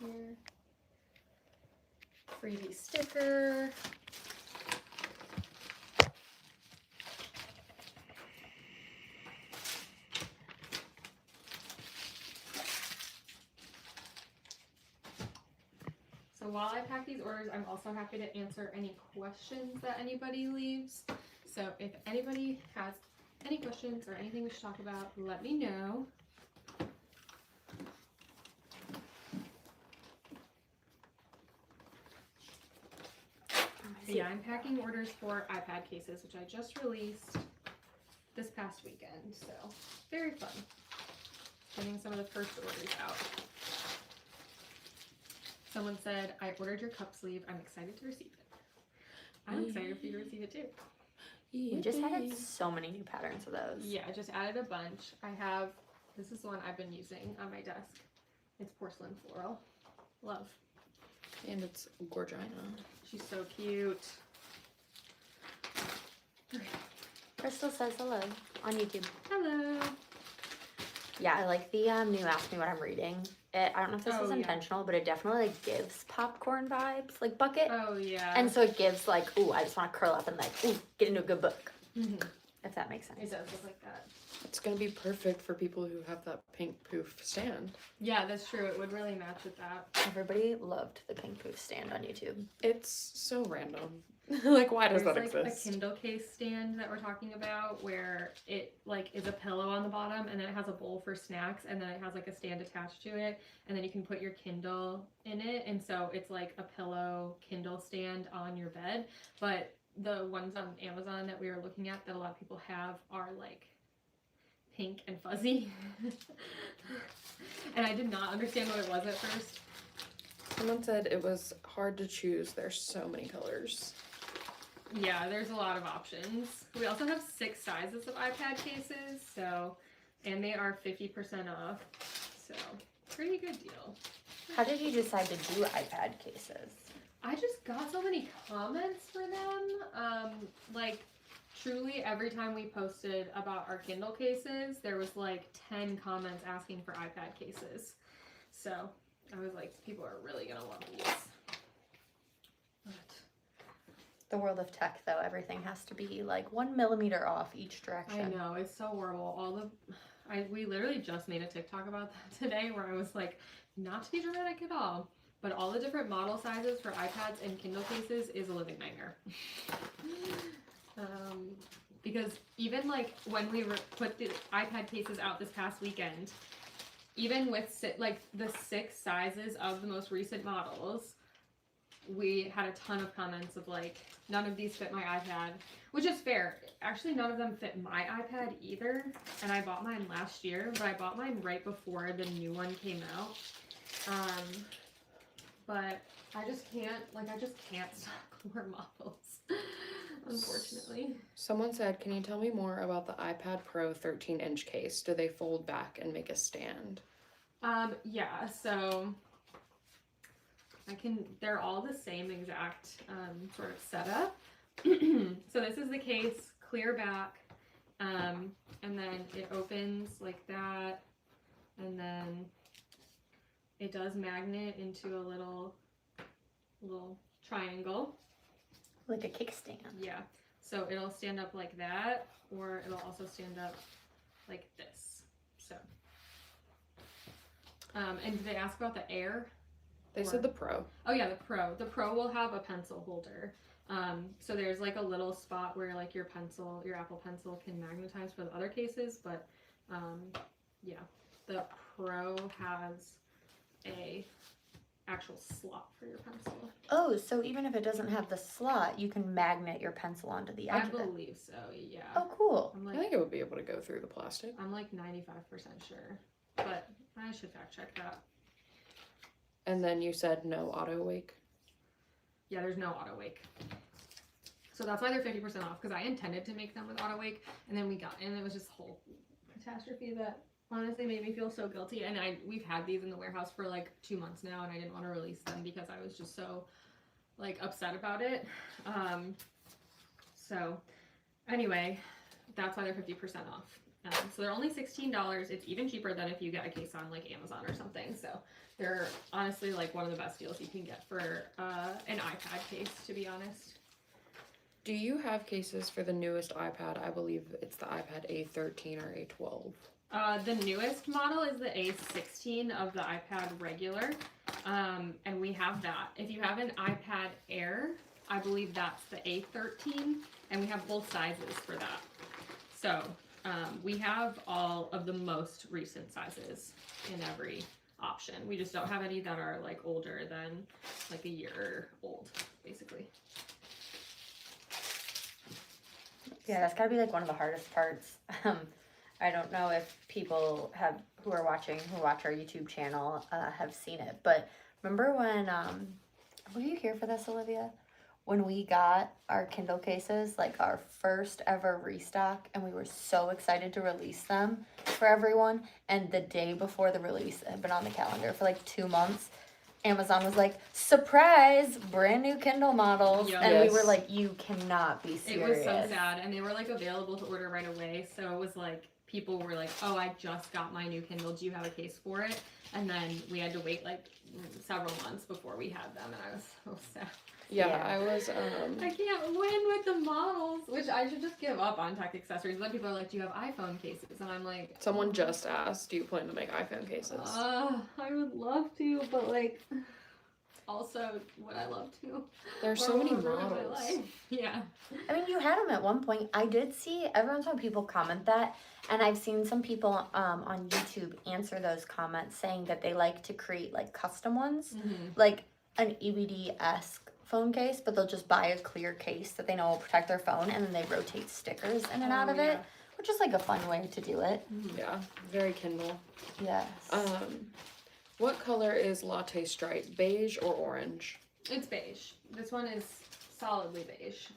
here. Freebie sticker. So while I pack these orders, I'm also happy to answer any questions that anybody leaves. So if anybody has any questions or anything we should talk about, let me know. Yeah, I'm packing orders for iPad cases, which I just released this past weekend. So very fun. Getting some of the first orders out. Someone said, I ordered your cup sleeve. I'm excited to receive it. I'm excited for you to receive it too. We just added so many new patterns of those. Yeah, I just added a bunch. This is the one I've been using on my desk. It's porcelain floral. Love. And it's Gorgina. She's so cute. Crystal says hello on YouTube. Hello. Yeah, I like the new Ask Me What I'm Reading. I don't know if this is intentional, but it definitely like gives popcorn vibes, like bucket. Oh yeah. And so it gives like, ooh, I just want to curl up and like, ooh, get into a good book. Mm-hmm. If that makes sense. It does look like that. It's gonna be perfect for people who have that pink poof stand. Yeah, that's true. It would really match with that. Everybody loved the pink poof stand on YouTube. It's so random. Like, why does There's that like exist? a Kindle case stand that we're talking about where it like is a pillow on the bottom and then it has a bowl for snacks and then it has like a stand attached to it and then you can put your Kindle in it, and so it's like a pillow Kindle stand on your bed. But the ones on Amazon that we were looking at that a lot of people have are like pink and fuzzy. And I did not understand what it was at first. Someone said it was hard to choose. There's so many colors. Yeah, there's a lot of options. We also have 6 sizes of iPad cases, so, and they are 50% off, so pretty good deal. How did you decide to do iPad cases? I just got so many comments for them. Like, truly every time we posted about our Kindle cases, there was like 10 comments asking for iPad cases. So I was like, people are really gonna love these. But The world of tech, though, everything has to be like 1 millimeter off each direction. I know, it's so horrible. We literally just made a TikTok about that today where I was like, not to be dramatic at all, but all the different model sizes for iPads and Kindle cases is a living nightmare. Because even like when we put the iPad cases out this past weekend, even with like the 6 sizes of the most recent models, we had a ton of comments of like, none of these fit my iPad, which is fair. Actually, none of them fit my iPad either, and I bought mine last year, but I bought mine right before the new one came out. But I just can't stock more models, unfortunately. Someone said, can you tell me more about the iPad Pro 13-inch case? Do they fold back and make a stand? Yeah, so they're all the same exact sort of setup. So this is the case, clear back, and then it opens like that, and then it does magnet into a little triangle. Like a kickstand. Yeah, so it'll stand up like that, or it'll also stand up like this. So, and did they ask about the Air? They said the Pro. Oh yeah, the Pro. The Pro will have a pencil holder. So there's like a little spot where like your Apple Pencil can magnetize for the other cases, but yeah, the Pro has a actual slot for your pencil. Oh, so even if it doesn't have the slot, you can magnet your pencil onto the edge of it. I believe so, yeah. Oh, cool. I think it would be able to go through the plastic. I'm like 95% sure, but I should fact check that. And then you said no auto wake. Yeah, there's no auto wake. So that's why they're 50% off, because I intended to make them with auto wake, and then it was just a whole catastrophe that honestly made me feel so guilty. And we've had these in the warehouse for like 2 months now, and I didn't want to release them because I was just so like upset about it. So anyway, that's why they're 50% off. So they're only $16. It's even cheaper than if you get a case on like Amazon or something. So they're honestly like one of the best deals you can get for an iPad case, to be honest. Do you have cases for the newest iPad? I believe it's the iPad A13 or A12. The newest model is the A16 of the iPad regular, and we have that. If you have an iPad Air, I believe that's the A13, and we have both sizes for that. So we have all of the most recent sizes in every option. We just don't have any that are like older than like a year old, basically. Yeah, that's gotta be like one of the hardest parts. I don't know if people who watch our YouTube channel, have seen it, but remember when, were you here for this, Olivia? When we got our Kindle cases, like our first ever restock, and we were so excited to release them for everyone, and the day before the release, it had been on the calendar for like 2 months, Amazon was like, surprise, brand new Kindle models. Yep. And we Yes. were like, you cannot be serious. It was so sad, and they were like available to order right away. So it was like people were like, "Oh, I just got my new Kindle. Do you have a case for it?" And then we had to wait like several months before we had them, and I was so sad. Yeah, Yeah. I was. I can't win with the models, which I should just give up on tech accessories. Then people are like, "Do you have iPhone cases?" And I'm like, Someone just asked, do you plan to make iPhone cases? I would love to, but like, also would I love to? There's Or so many will it ruin my models. life? Yeah. I mean, you had them at one point. I did see everyone's when people comment that, and I've seen some people on YouTube answer those comments saying that they like to create like custom ones, like an EBD-esque phone case, but they'll just buy a clear case that they know will protect their phone, and then they rotate stickers in and out of it, which is like a fun way to do it. Yeah, very Kindle. Yes. What color is Latte Stripe? Beige or orange? It's beige. This one is solidly beige.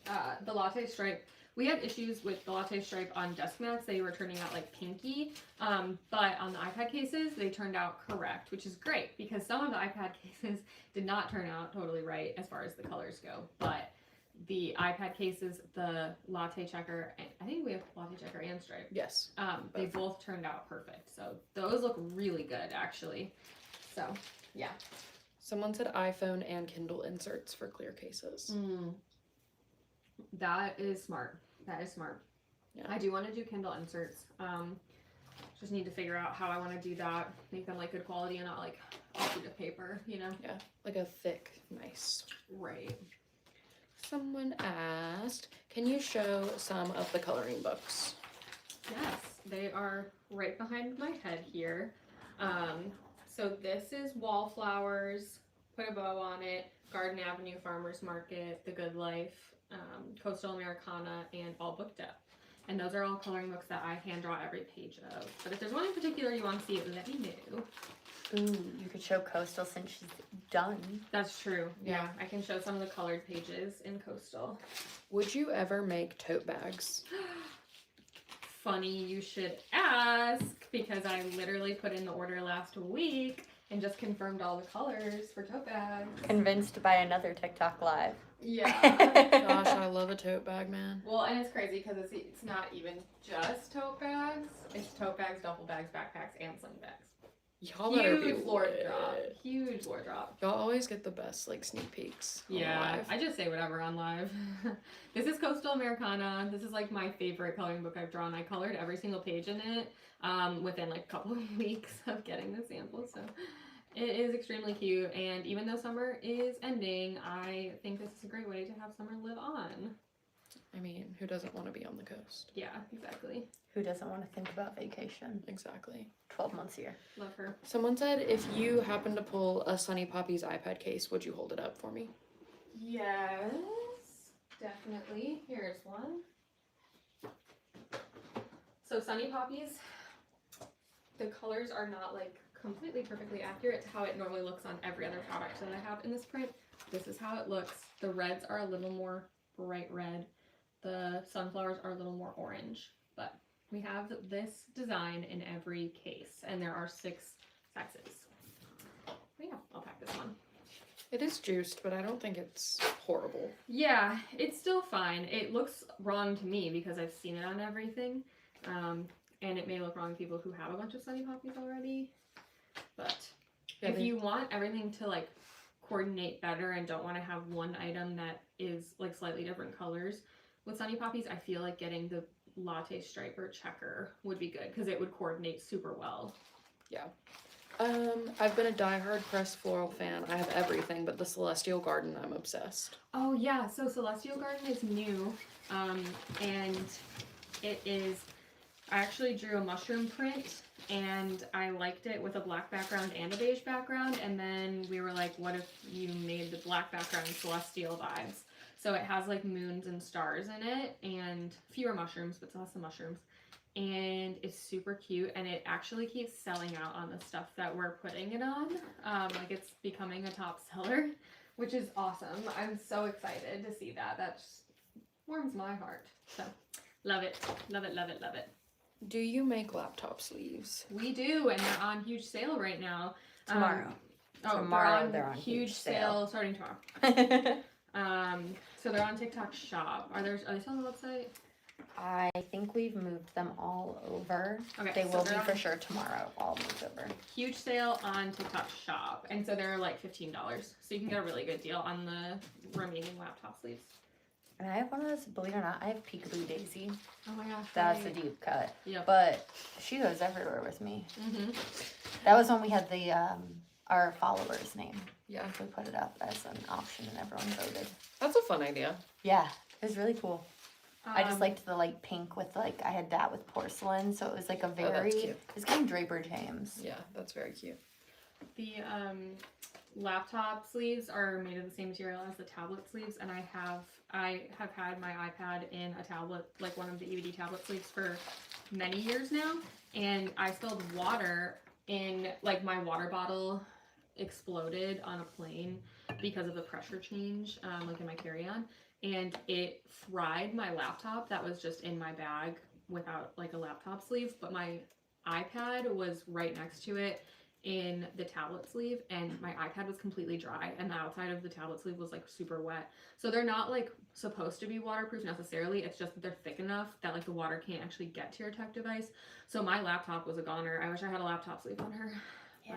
The latte stripe, we had issues with the latte stripe on desk mats. They were turning out like pinky. But on the iPad cases, they turned out correct, which is great because some of the iPad cases did not turn out totally right as far as the colors go. But the iPad cases, the latte checker, I think we have latte checker and stripe. Yes. They both turned out perfect. So those look really good actually. So yeah. Someone said iPhone and Kindle inserts for clear cases. That is smart. That is smart. Yeah. I do want to do Kindle inserts. Just need to figure out how I want to do that. Make them like good quality and not like a sheet of paper, you know? Yeah, like a thick, nice. Right. Someone asked, can you show some of the coloring books? Yes, they are right behind my head here. So this is Wallflowers, Put a Bow on It, Garden Avenue Farmers Market, The Good Life, Coastal Americana, and All Booked Up. And those are all coloring books that I hand draw every page of. But if there's one in particular you want to see, let me know. Ooh, you could show Coastal since she's done. That's true. Yeah, I can show some of the colored pages in Coastal. Would you ever make tote bags? Funny you should ask, because I literally put in the order last week and just confirmed all the colors for tote bags. Convinced by another TikTok live. Yeah. Gosh, I love a tote bag, man. Well, and it's crazy because it's not even just tote bags. It's tote bags, duffel bags, backpacks, and sling bags. Y'all better be Huge floor lit. drop. Huge floor drop. Y'all always get the best like sneak peeks. on Yeah, live. I just say whatever on live. This is Coastal Americana. This is like my favorite coloring book I've drawn. I colored every single page in it within like a couple of weeks of getting the sample. So it is extremely cute. And even though summer is ending, I think this is a great way to have summer live on. I mean, who doesn't want to be on the coast? Yeah, exactly. Who doesn't want to think about vacation? Exactly. 12 months a year. Love her. Someone said if you happen to pull a Sunny Poppy's iPad case, would you hold it up for me? Yes, definitely. Here's one. So Sunny Poppies, the colors are not like completely perfectly accurate to how it normally looks on every other product that I have in this print. This is how it looks. The reds are a little more bright red. The sunflowers are a little more orange, but we have this design in every case, and there are 6 sizes. But yeah, I'll pack this one. It is juiced, but I don't think it's horrible. Yeah, it's still fine. It looks wrong to me because I've seen it on everything. and it may look wrong to people who have a bunch of Sunny Poppies already. But Yeah, if you want everything to like coordinate better and don't want to have one item that is like slightly different colors with Sunny Poppies, I feel like getting the latte stripe or checker would be good because it would coordinate super well. I've been a diehard pressed floral fan. I have everything, but the Celestial Garden, I'm obsessed. Oh yeah, so Celestial Garden is new, and it is, I actually drew a mushroom print, and I liked it with a black background and a beige background, and then we were like, what if you made the black background celestial vibes? So it has like moons and stars in it, and fewer mushrooms, but still has some mushrooms. And it's super cute, and it actually keeps selling out on the stuff that we're putting it on. Like it's becoming a top seller, which is awesome. I'm so excited to see that. That just warms my heart. So love it, love it, love it, love it. Do you make laptop sleeves? We do, and they're on huge sale right now. Tomorrow. Tomorrow they're on huge sale. starting tomorrow. So they're on TikTok Shop. Are they still on the website? I think we've moved them all over. Okay, They so will be they're for on sure tomorrow, all moved over. huge sale on TikTok Shop, and so they're like $15. So you can get a really good deal on the remaining laptop sleeves. And I have one of those, believe it or not, I have Peekaboo Daisy. Oh my gosh. That's right. a deep cut. Yep. But she goes everywhere with me. Mm-hmm. That was when we had the our followers name. Yeah. We put it up as an option and everyone voted. That's a fun idea. Yeah, it was really cool. I just Um, liked the like pink with like I had that with porcelain, so it was like a very cute. it's getting Draper James. Yeah, that's very cute. The laptop sleeves are made of the same material as the tablet sleeves, and I have had my iPad in a tablet, like one of the EVD tablet sleeves, for many years now, and I spilled water in, like, my water bottle exploded on a plane because of the pressure change, like in my carry-on, and it fried my laptop that was just in my bag without like a laptop sleeve, but my iPad was right next to it in the tablet sleeve, and my iPad was completely dry, and the outside of the tablet sleeve was like super wet. So they're not like supposed to be waterproof necessarily, it's just that they're thick enough that like the water can't actually get to your tech device. So my laptop was a goner. I wish I had a laptop sleeve on her. Yeah.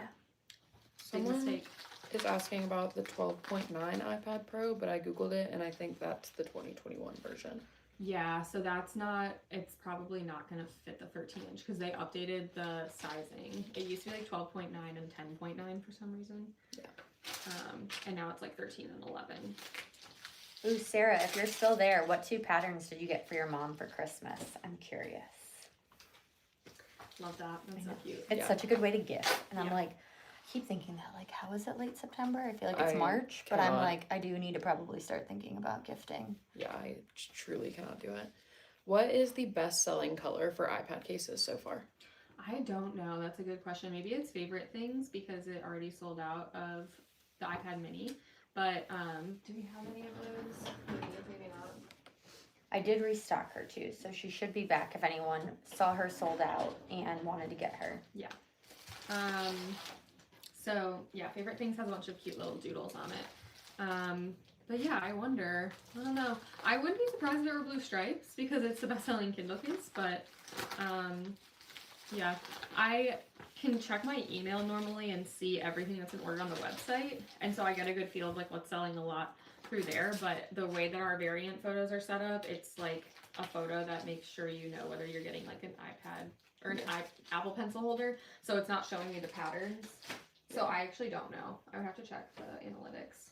Big Someone mistake. is asking about the 12.9 iPad Pro, but I googled it and I think that's the 2021 version. Yeah, so that's not, it's probably not going to fit the 13-inch because they updated the sizing. It used to be like 12.9 and 10.9 for some reason. Yeah. And now it's like 13 and 11. Ooh, Sarah, if you're still there, what 2 patterns did you get for your mom for Christmas? I'm curious. Love that. That's so cute. It's Yeah. such a good way to gift. And I'm Yeah. like, I keep thinking that, like, how is it late September? I feel like it's I March, but I'm cannot. like, I do need to probably start thinking about gifting. Yeah, I truly cannot do it. What is the best selling color for iPad cases so far? I don't know. That's a good question. Maybe it's favorite things because it already sold out of the iPad mini. But do we have any of those? Maybe not. I did restock her too, so she should be back if anyone saw her sold out and wanted to get her. So yeah, favorite things has a bunch of cute little doodles on it. But yeah, I wonder. I don't know. I wouldn't be surprised if there were blue stripes because it's the best-selling Kindle case. But yeah, I can check my email normally and see everything that's been ordered on the website, and so I get a good feel of like what's selling a lot through there. But the way that our variant photos are set up, it's like a photo that makes sure you know whether you're getting like an iPad or an Apple Pencil holder, so it's not showing me the patterns. So I actually don't know. I would have to check the analytics.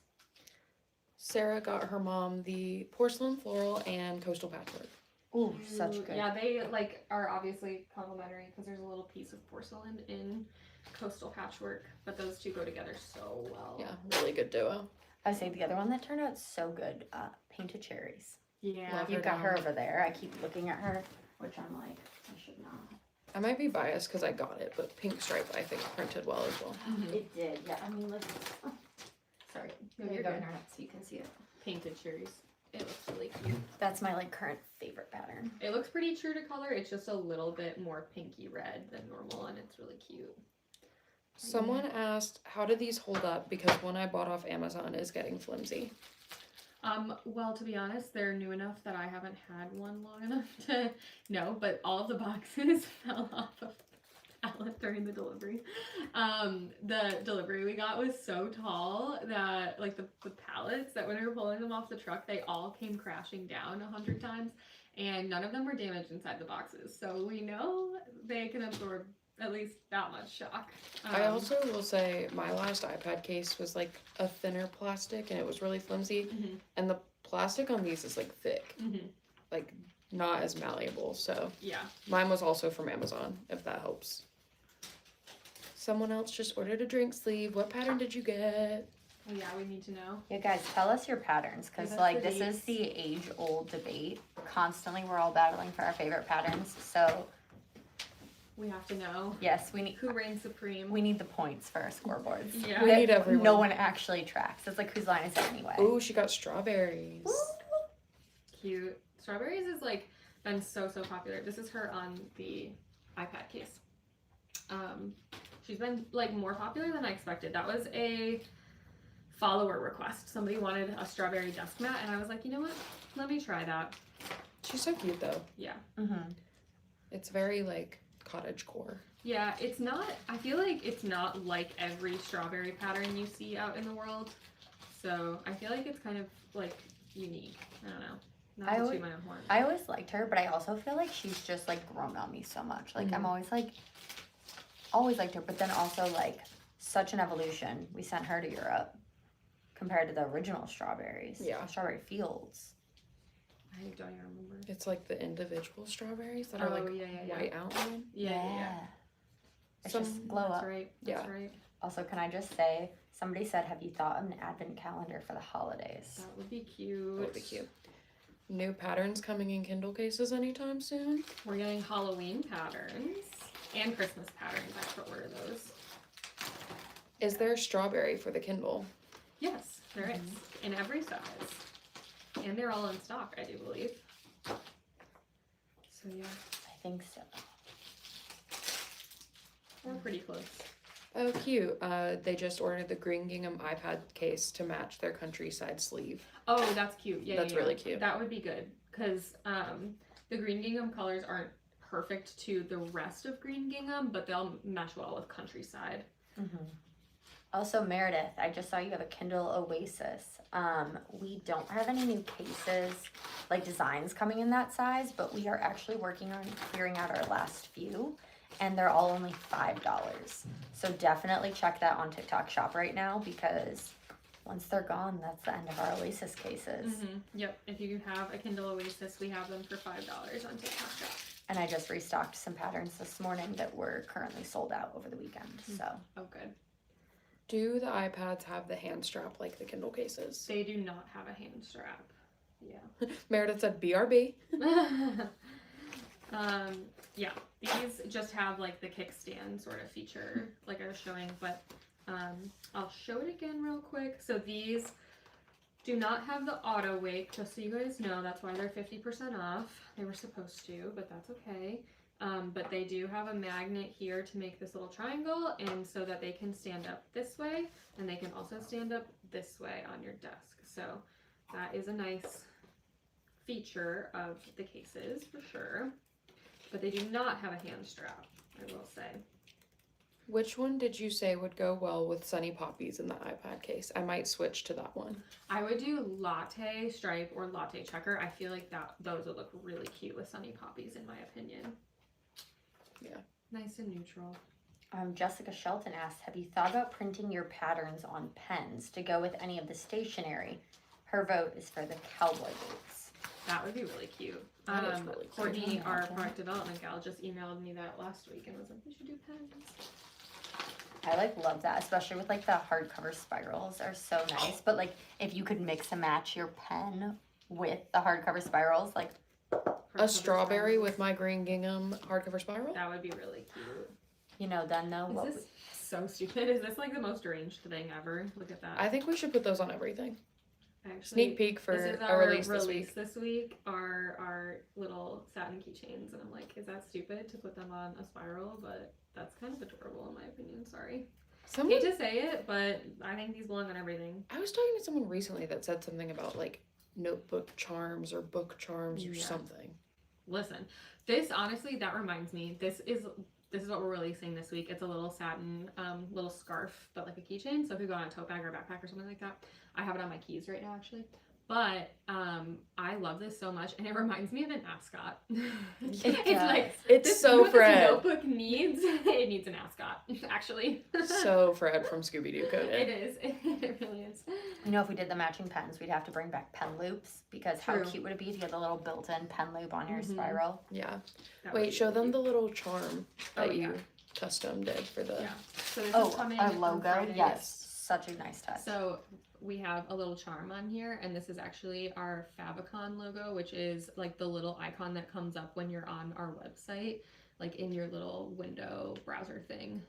Sarah got her mom the porcelain floral and coastal patchwork. Ooh, such good. Yeah, they like are obviously complementary because there's a little piece of porcelain in coastal patchwork, but those two go together so well. Yeah, really good duo. I would say the other one that turned out so good, Painted Cherries. Yeah. Love You've her got her down. over there. I keep looking at her, which I'm like, I should not. I might be biased because I got it, but pink stripe I think printed well as well. Mhm. It did, yeah. I mean, look. Sorry. No, You're you're good. good. So you can see it. Painted cherries. It looks really cute. That's my like current favorite pattern. It looks pretty true to color. It's just a little bit more pinky red than normal, and it's really cute. Someone asked, how do these hold up? Because one I bought off Amazon is getting flimsy. Well, to be honest, they're new enough that I haven't had one long enough to know, but all of the boxes fell off of the pallet during the delivery. The delivery we got was so tall that, like, the pallets, that when we were pulling them off the truck, they all came crashing down 100 times, and none of them were damaged inside the boxes. So we know they can absorb at least that much shock. I also will say my last iPad case was like a thinner plastic and it was really flimsy. Mhm. And the plastic on these is like thick, Mhm. like not as malleable. So Yeah. mine was also from Amazon, if that helps. Someone else just ordered a drink sleeve. What pattern did you get? Oh yeah, we need to know. Yeah, guys, tell us your patterns, because Give us like the this is dates. the age-old debate. Constantly, we're all battling for our favorite patterns. So We have to know yes, we need who reigns supreme. the points for our scoreboards. Yeah. We That need everyone. No one actually tracks. It's like, whose line is it anyway? Ooh, she got strawberries. Cute. Strawberries is like been so popular. This is her on the iPad case. She's been like more popular than I expected. That was a follower request. Somebody wanted a strawberry desk mat, and I was like, you know what? Let me try that. She's so cute though. Yeah. Mm-hmm. It's very like cottagecore. Yeah, it's not, I feel like it's not like every strawberry pattern you see out in the world. So I feel like it's kind of like unique. I don't know. Not I to always- toot my own horn. I always liked her, but I also feel like she's just like grown on me so much. Like I'm always liked her, but then also like such an evolution. We sent her to Europe compared to the original strawberries. Yeah. Strawberry fields. I don't even remember. It's like the individual strawberries that Oh, are like yeah. white outline. Yeah. It's Some- just glow That's up. right. That's Yeah. right. Also, can I just say, somebody said, have you thought of an advent calendar for the holidays? That would be cute. That would be cute. New patterns coming in Kindle cases anytime soon. We're getting Halloween patterns and Christmas patterns. I have to order those. Is there a strawberry for the Kindle? Yes, there is. In every size. And they're all in stock, I do believe. So yeah, I think so. we're pretty close. Oh, cute. They just ordered the Green Gingham iPad case to match their countryside sleeve. Oh, that's cute. Yeah, That's yeah, really yeah. cute. That would be good because the green gingham colors aren't perfect to the rest of green gingham, but they'll mesh well with countryside. Mm-hmm. Also, Meredith, I just saw you have a Kindle Oasis. We don't have any new cases, like designs coming in that size, but we are actually working on clearing out our last few, and they're all only $5. So definitely check that on TikTok Shop right now, because once they're gone, that's the end of our Oasis cases. Yep. If you have a Kindle Oasis, we have them for $5 on TikTok Shop. And I just restocked some patterns this morning that were currently sold out over the weekend. So Oh, good. Do the iPads have the hand strap like the Kindle cases? They do not have a hand strap. Yeah. Meredith said BRB. Yeah, these just have like the kickstand sort of feature like I was showing, but I'll show it again real quick. So these do not have the auto wake, just so you guys know. That's why they're 50% off. They were supposed to, but that's okay. But they do have a magnet here to make this little triangle, and so that they can stand up this way, and they can also stand up this way on your desk. So that is a nice feature of the cases for sure. But they do not have a hand strap, I will say. Which one did you say would go well with Sunny Poppies in the iPad case? I might switch to that one. I would do latte stripe or latte checker. I feel like those would look really cute with Sunny Poppies, in my opinion. Yeah. Nice and neutral. Jessica Shelton asked, have you thought about printing your patterns on pens to go with any of the stationery? Her vote is for the cowboy boots. That would be really cute. That is really cute. Courtney, I our like that. product development gal, just emailed me that last week and was like, we should do pens. I love that, especially with the hardcover spirals are so nice. But if you could mix and match your pen with the hardcover spirals, A strawberry with my Green Gingham hardcover spiral? That would be really cute. then though, Is this so stupid? Is this the most deranged thing ever? Look at that. I think we should put those on everything. Actually, Sneak peek for this is a our release this week. this week. Our little satin keychains, and I'm like, is that stupid to put them on a spiral? But that's kind of adorable in my opinion. Sorry, Someone, hate to say it, but I think these belong on everything. I was talking to someone recently that said something about notebook charms or book charms or Yeah. something. Listen, this honestly, that reminds me. This is what we're releasing this week. It's a little satin, little scarf, but like a keychain. So if you go on a tote bag or a backpack or something like that, I have it on my keys right now actually. But I love this so much, and it reminds me of an ascot. It's like It's this, so what Fred. This notebook needs. It needs an ascot, actually. So Fred from Scooby-Doo coded. It is. It really is. You know, if we did the matching pens, we'd have to bring back pen loops, because how True. cute would it be to get the little built-in pen loop on your Mhm. spiral? Yeah. That would Wait, be show really them cute. the little charm that Oh, you yeah. custom did for the. Yeah. So this is Oh, coming a on logo? Friday. Yes. Such a nice touch. So we have a little charm on here, and this is actually our favicon logo, which is like the little icon that comes up when you're on our website, like in your little window browser thing.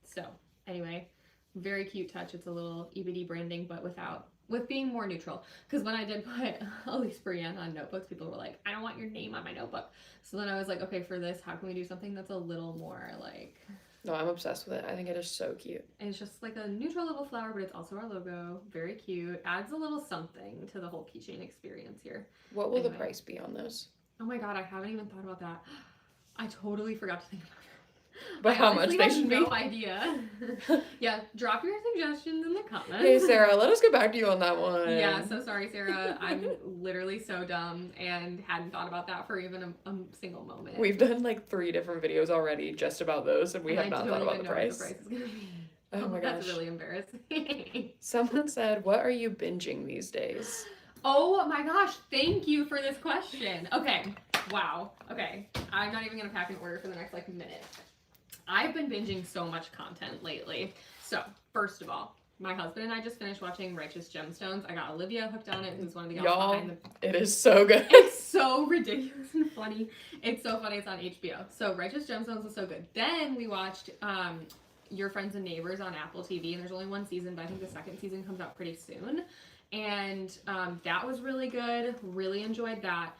So anyway, very cute touch. It's a little EBD branding, but with being more neutral. Because when I did put Elise Brienne on notebooks, people were like, I don't want your name on my notebook. So then I was like, okay, for this, how can we do something that's a little more like... No, I'm obsessed with it. I think it is so cute. And it's just like a neutral little flower, but it's also our logo. Very cute. Adds a little something to the whole keychain experience here. What will the Anyway. price be on those? Oh my god, I haven't even thought about that. I totally forgot to think about it. But I how much honestly they have should no be? idea. Yeah, drop your suggestions in the comments. Hey Sarah, let us get back to you on that one. Yeah, so sorry, Sarah. I'm literally so dumb and hadn't thought about that for even a single moment. We've done like 3 different videos already just about those, and we have not thought about the price. What the price is gonna be. Oh my That's gosh. really embarrassing. Someone said, "What are you binging these days?" Oh my gosh, thank you for this question. Okay, wow. Okay, I'm not even gonna pack an order for the next like minute. I've been binging so much content lately. So, first of all, my husband and I just finished watching Righteous Gemstones. I got Olivia hooked on it, who's one of the gals Y'all, behind the... it is so good. It's so ridiculous and funny. It's so funny. It's on HBO. So, Righteous Gemstones was so good. Then we watched Your Friends and Neighbors on Apple TV, and there's only 1 season, but I think the 2nd season comes out pretty soon. And that was really good. Really enjoyed that.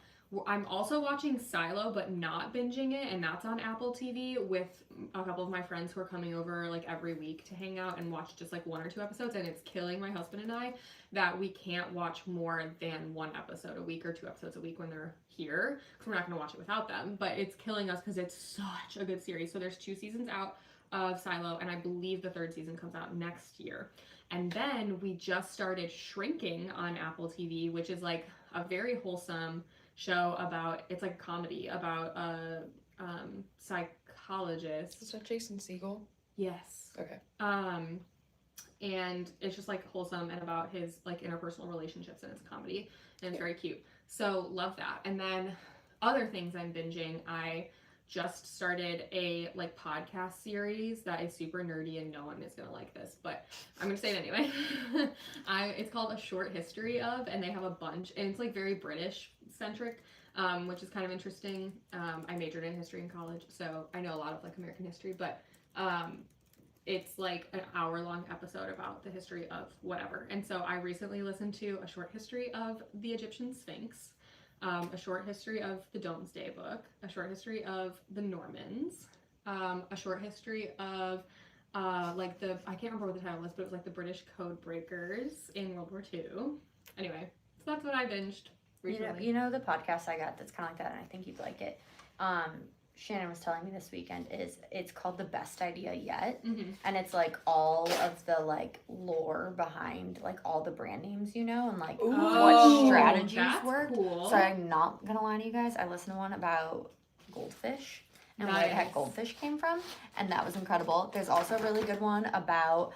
I'm also watching Silo, but not binging it, and that's on Apple TV with a couple of my friends who are coming over like every week to hang out and watch just like 1 or 2 episodes, and it's killing my husband and I that we can't watch more than 1 episode a week or 2 episodes a week when they're here, because we're not going to watch it without them, but it's killing us because it's such a good series. So there's 2 seasons out of Silo, and I believe the 3rd season comes out next year. And then we just started Shrinking on Apple TV, which is like a very wholesome show about, it's like a comedy about a psychologist. Is that Jason Segel? Yes. Okay. And it's just like wholesome and about his like interpersonal relationships, and it's a comedy, and it's very cute. So love that. And then other things I'm binging, I just started a like podcast series that is super nerdy, and no one is gonna like this, but I'm gonna say it anyway. It's called A Short History Of, and they have a bunch, and it's like very British centric, which is kind of interesting. I majored in history in college, so I know a lot of like American history, but it's like an hour-long episode about the history of whatever. And so I recently listened to A Short History of the Egyptian Sphinx, A Short History of the Domesday Book, A Short History of the Normans, A Short History of like the, I can't remember what the title was, but it was like the British code breakers in World War II. Anyway, so that's what I binged recently. You know the podcast I got that's kind of like that, and I think you'd like it. Shannon was telling me this weekend, it's called The Best Idea Yet, Mm-hmm. and it's like all of the like lore behind like all the brand names, you know, and like Oh, what strategies that's work. cool. So I'm not gonna lie to you guys, I listened to one about goldfish and where the heck Nice. goldfish came from, and that was incredible. There's also a really good one about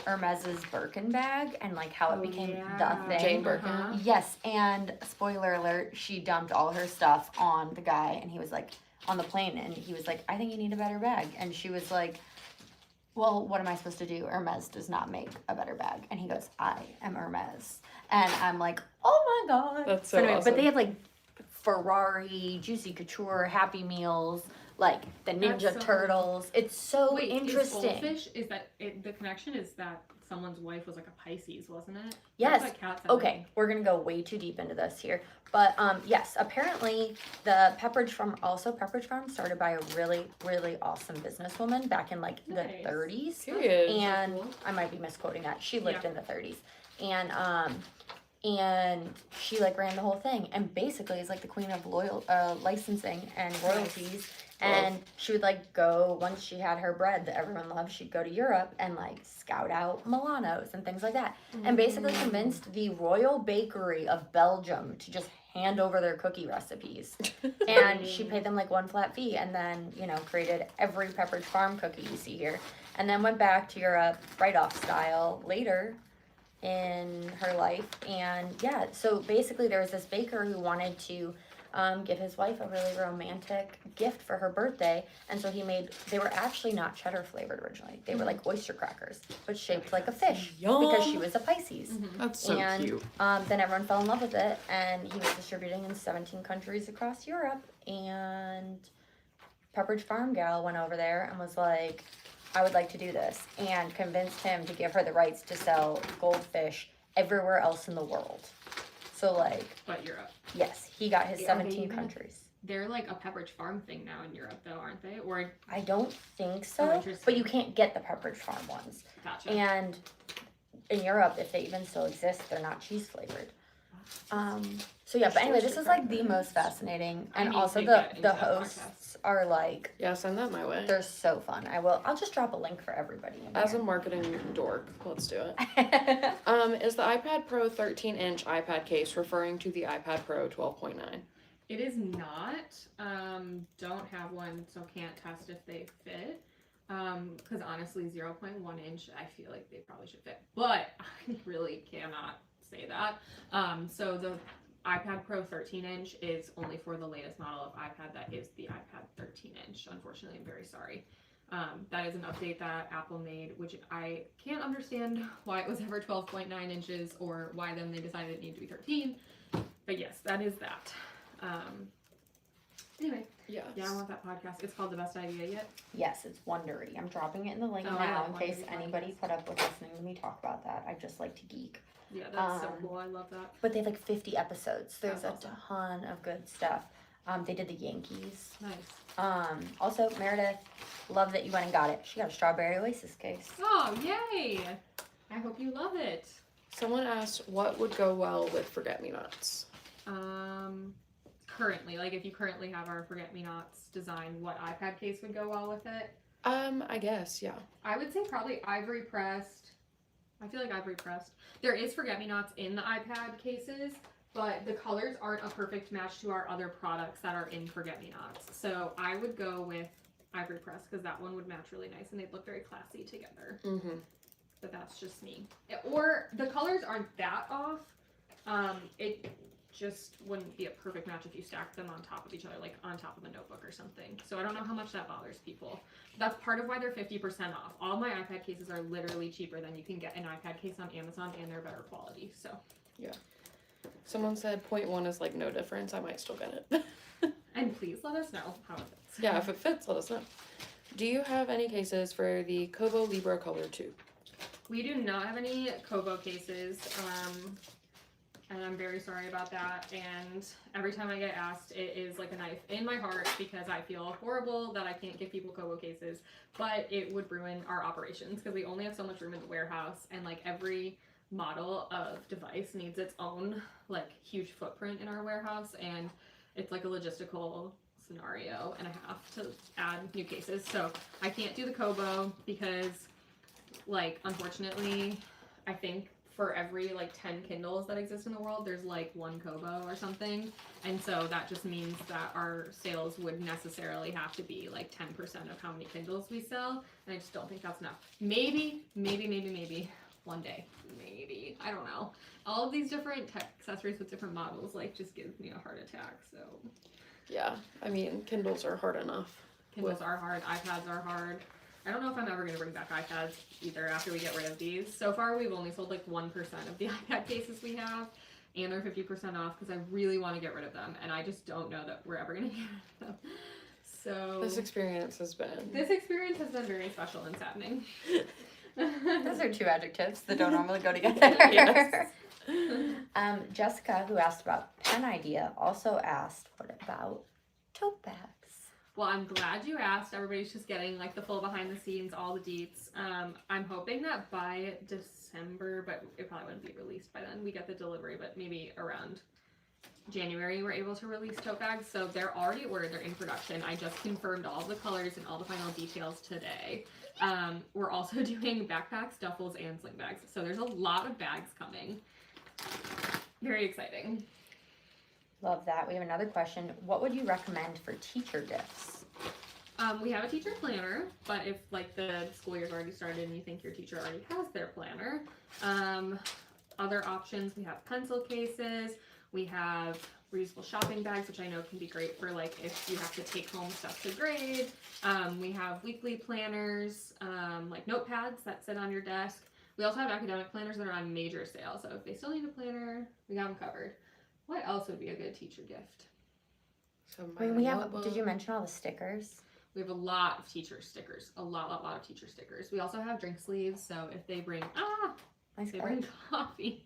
Hermes's Birkin bag and like how it became the thing. Jane Birkin. Uh-huh. Yes, and spoiler alert, she dumped all her stuff on the guy, and he was like, on the plane, and he was like, I think you need a better bag. And she was like, well, what am I supposed to do? Hermes does not make a better bag. And he goes, I am Hermes. And I'm like, oh my God. That's so anyway, awesome. But they have like Ferrari, Juicy Couture, Happy Meals, like the Ninja That's so Turtles. It's so Wait, interesting. Is goldfish, is that the connection is that someone's wife was like a Pisces, wasn't it? Yes. That's what Kat said. Okay, we're gonna go way too deep into this here, but yes, apparently the Pepperidge Farm started by a really, really awesome businesswoman back in like Nice. the 30s, Period. and cool. I might be misquoting that. She lived Yeah. in the 30s, and she like ran the whole thing, and basically is like the queen of licensing and royalties. And she would like go, once she had her bread that everyone loved, she'd go to Europe and like scout out Milanos and things like that, and basically convinced the Royal Bakery of Belgium to just hand over their cookie recipes. And she paid them like one flat fee, and then, you know, created every Pepperidge Farm cookie you see here, and then went back to Europe write-off style later in her life. And yeah, so basically there was this baker who wanted to give his wife a really romantic gift for her birthday, and so he made, they were actually not cheddar flavored originally, they were like oyster crackers but shaped like a fish. Yum. Because she was a Pisces. That's so cute. Then everyone fell in love with it, and he was distributing in 17 countries across Europe, and Pepperidge Farm gal went over there and was like, I would like to do this, and convinced him to give her the rights to sell goldfish everywhere else in the world. So like, But Europe. yes, he got his Are they 17 even- countries. They're like a Pepperidge Farm thing now in Europe, though, aren't they? Or I don't think Oh, so, interesting. but you can't get the Pepperidge Farm ones. gotcha. And in Europe, if they even still exist, they're not cheese flavored. So yeah, but anyway, this is like the most fascinating, I and need also to the get into the that hosts are like, Yeah, send that my way. they're so fun. I'll just drop a link for everybody in As a here. marketing dork, let's do it. Is the iPad Pro 13-inch iPad case referring to the iPad Pro 12.9? It is not. Don't have one, so can't test if they fit. Because honestly, 0.1 inch, I feel like they probably should fit. But I really cannot say that. So the iPad Pro 13-inch is only for the latest model of iPad that is the iPad 13-inch. Unfortunately, I'm very sorry. That is an update that Apple made, which I can't understand why it was ever 12.9 inches or why then they decided it needed to be 13. But yes, that is that. Anyway, Yes. yeah, I want that podcast. It's called The Best Idea Yet. Yes, it's Wondery. I'm dropping it in the link Oh, I now love in case Wondery anybody podcasts. put up with listening to me talk about that. I just like to geek. Yeah, that's so Um, cool. I love that. But they have like 50 episodes. There's That's a awesome. ton of good stuff. They did the Yankees. Nice. Also, Meredith, love that you went and got it. She got a strawberry Oasis case. Oh, yay! I hope you love it. Someone asked what would go well with Forget-Me-Nots. Currently, like if you currently have our Forget-Me-Nots design, what iPad case would go well with it? I guess, yeah. I would say probably ivory pressed. I feel like ivory pressed. There is Forget-Me-Nots in the iPad cases, but the colors aren't a perfect match to our other products that are in Forget-Me-Nots. So I would go with ivory pressed because that one would match really nice and they'd look very classy together. Mm-hmm. But that's just me. Or the colors aren't that off. It just wouldn't be a perfect match if you stacked them on top of each other, like on top of a notebook or something. So I don't know how much that bothers people. That's part of why they're 50% off. All my iPad cases are literally cheaper than you can get an iPad case on Amazon, and they're better quality. So Someone said 0.1 is like no difference. I might still get it. and please let us know how it fits. Yeah, if it fits, let us know. Do you have any cases for the Kobo Libra Color 2? We do not have any Kobo cases. And I'm very sorry about that. And every time I get asked, it is like a knife in my heart because I feel horrible that I can't give people Kobo cases, but it would ruin our operations because we only have so much room in the warehouse, and like every model of device needs its own like huge footprint in our warehouse, and it's like a logistical scenario and I have to add new cases. So I can't do the Kobo because like unfortunately I think for every like 10 Kindles that exist in the world, there's like one Kobo or something. And so that just means that our sales would necessarily have to be like 10% of how many Kindles we sell. And I just don't think that's enough. Maybe one day. Maybe. I don't know. All of these different tech accessories with different models like just gives me a heart attack. So Yeah, I mean, Kindles are hard enough. Kindles are hard. iPads are hard. I don't know if I'm ever going to bring back iPads either after we get rid of these. So far, we've only sold like 1% of the iPad cases we have, and they're 50% off because I really want to get rid of them, and I just don't know that we're ever going to get rid of them. So This experience has been... this experience has been very special and saddening. Those are two adjectives that don't normally go together. Yes. Jessica, who asked about pen idea, also asked, what about tote bags? Well, I'm glad you asked. Everybody's just getting like the full behind the scenes, all the deets. I'm hoping that by December, but it probably wouldn't be released by then. We get the delivery, but maybe around January we're able to release tote bags. So they're already ordered. They're in production. I just confirmed all the colors and all the final details today. We're also doing backpacks, duffels, and sling bags. So there's a lot of bags coming. Very exciting. Love that. We have another question. What would you recommend for teacher gifts? We have a teacher planner, but if like the school year's already started and you think your teacher already has their planner, other options, we have pencil cases, we have reusable shopping bags, which I know can be great for like if you have to take home stuff to grade. We have weekly planners, like notepads that sit on your desk. We also have academic planners that are on major sale, so if they still need a planner, we got them covered. What else would be a good teacher gift? So I mean, we have, did you mention all the stickers? We have a lot of teacher stickers. A lot of teacher stickers. We also have drink sleeves, so if they bring Nice they card. bring coffee,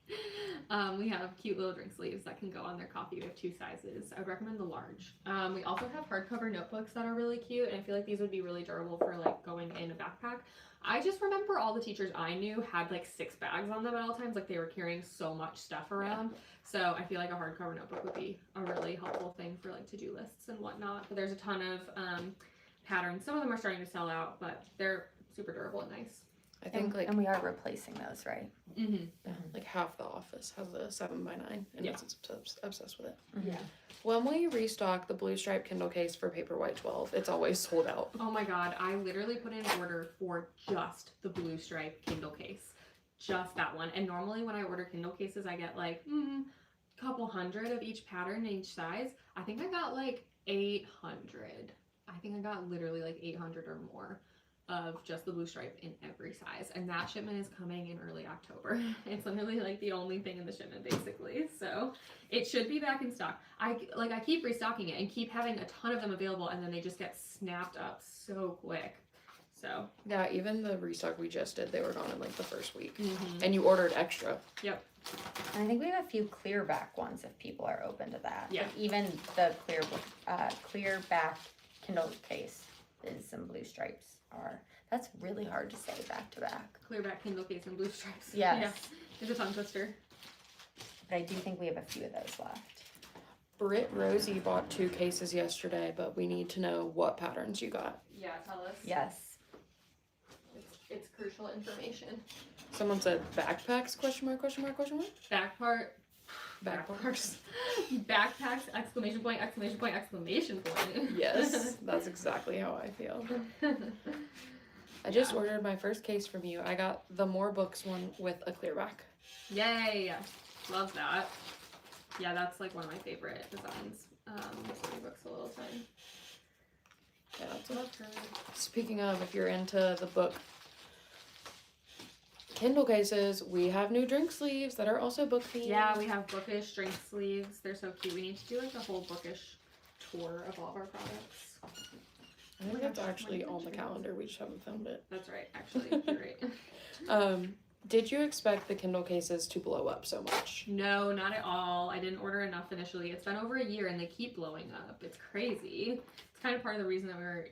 we have cute little drink sleeves that can go on their coffee. We have 2 sizes. I would recommend the large. We also have hardcover notebooks that are really cute, and I feel like these would be really durable for like going in a backpack. I just remember all the teachers I knew had like 6 bags on them at all times, like they were carrying so much stuff around. So I feel like a hardcover notebook would be a really helpful thing for like to-do lists and whatnot. But there's a ton of patterns. Some of them are starting to sell out, but they're super durable and nice. I think like and we are replacing those, right? Mm-hmm. like half the office has a 7x9 and Yeah. it's obsessed with it. Mm-hmm. Yeah. When will you restock the blue stripe Kindle case for Paperwhite 12? It's always sold out. Oh my god, I literally put in an order for just the blue stripe Kindle case. Just that one. And normally when I order Kindle cases, I get like a couple hundred of each pattern and each size. I think I got like 800. I think I got literally like 800 or more of just the blue stripe in every size, and that shipment is coming in early October. It's literally like the only thing in the shipment basically, so it should be back in stock. I keep restocking it and keep having a ton of them available, and then they just get snapped up so quick. So Yeah, even the restock we just did, they were gone in like the first week. mm-hmm. And you ordered extra. Yep. And I think we have a few clear back ones if people are open to that. Yeah. Like even the clear back Kindle case is some blue stripes are. That's really hard to say back to back. Clear back Kindle case and blue stripes. Yes. Yeah. It's a tongue twister. But I do think we have a few of those left. Britt Rosie bought 2 cases yesterday, but we need to know what patterns you got. Yeah, tell us. Yes. It's crucial information. Someone said backpacks, question mark? Back part. Backpacks. Backpacks, exclamation point, exclamation point, exclamation point. Yes, that's exactly how I feel. I just ordered my first case from you. I got the More Books one with a clear back. Yay! Love that. Yeah, that's like one of my favorite designs. Storybook's a little thing. Yeah, that's Love her. Speaking of, if you're into the book Kindle cases, we have new drink sleeves that are also book themed. Yeah, we have bookish drink sleeves. They're so cute. We need to do like a whole bookish tour of all of our products. I think that's actually on the calendar. We just haven't filmed it. That's right, actually. You're right. Did you expect the Kindle cases to blow up so much? No, not at all. I didn't order enough initially. It's been over a year and they keep blowing up. It's crazy. It's kind of part of the reason that we're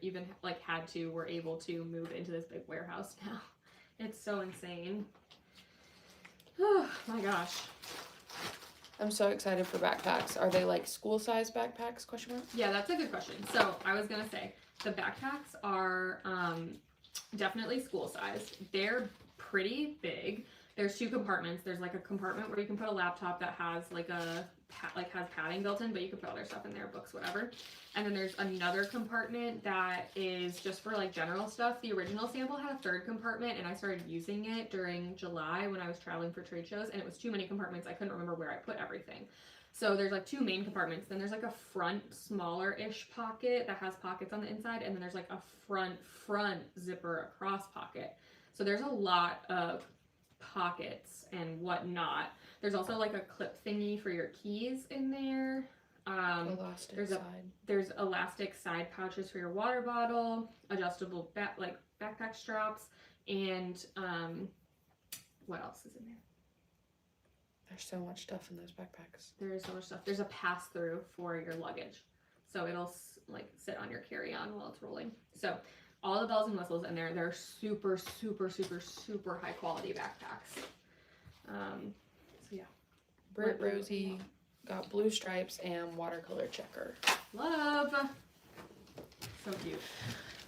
able to move into this big warehouse now. It's so insane. Oh my gosh. I'm so excited for backpacks. Are they like school size backpacks? Question mark. Yeah, that's a good question. So I was gonna say the backpacks are definitely school size. They're pretty big. There's 2 compartments. There's like a compartment where you can put a laptop that has like has padding built in, but you can put other stuff in there, books, whatever. And then there's another compartment that is just for like general stuff. The original sample had a 3rd compartment, and I started using it during July when I was traveling for trade shows, and it was too many compartments. I couldn't remember where I put everything. So there's like 2 main compartments. Then there's like a front smaller-ish pocket that has pockets on the inside, and then there's like a front zipper across pocket. So there's a lot of pockets and whatnot. There's also like a clip thingy for your keys in there. Elastic side. There's elastic side pouches for your water bottle, adjustable backpack straps, and what else is in there? There's so much stuff in those backpacks. There's so much stuff. There's a pass-through for your luggage. So like sit on your carry-on while it's rolling. So all the bells and whistles in there. They're super, super, super, super high quality backpacks. So yeah. Britt Rosie got blue stripes and watercolor checker. Love. So cute.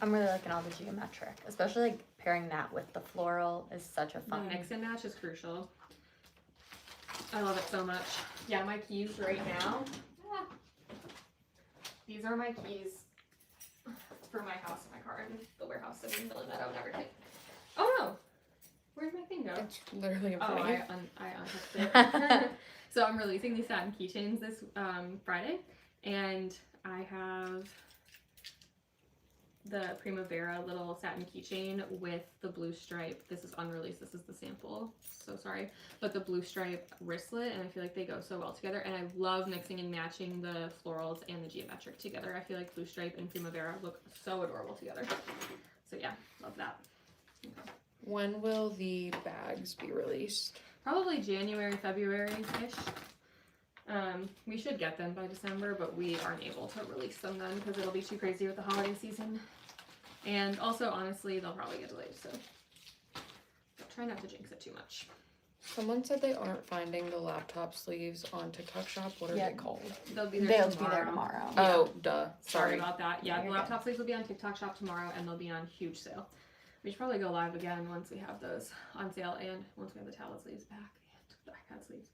I'm really liking all the geometric, especially like pairing that with the floral is such a The fun. mix and match is crucial. I love it so much. Yeah, my keys right now. These are my keys for my house and my car in the warehouse in Millen Meadow and everything. Oh no! Where'd my thing go? It's literally in Oh, front of you. I unhooked it. So I'm releasing these satin keychains this Friday, and I have the Primavera little satin keychain with the blue stripe. This is unreleased. This is the sample. So sorry, but the blue stripe wristlet, and I feel like they go so well together. And I love mixing and matching the florals and the geometric together. I feel like blue stripe and Primavera look so adorable together. So yeah, love that. Okay. When will the bags be released? Probably January, February-ish. We should get them by December, but we aren't able to release them then because it'll be too crazy with the holiday season. And also, honestly, they'll probably get delayed, so try not to jinx it too much. Someone said they aren't finding the laptop sleeves on TikTok shop. What are Yeah. they called? They'll be They'll there be there tomorrow. Yeah. Oh, duh. Sorry Sorry. about that. Yeah, No, the you're laptop sleeves will be on TikTok shop tomorrow, and they'll be on huge sale. We should probably go live again once we have those on sale, and once we have the tablet sleeves back and the iPad sleeves.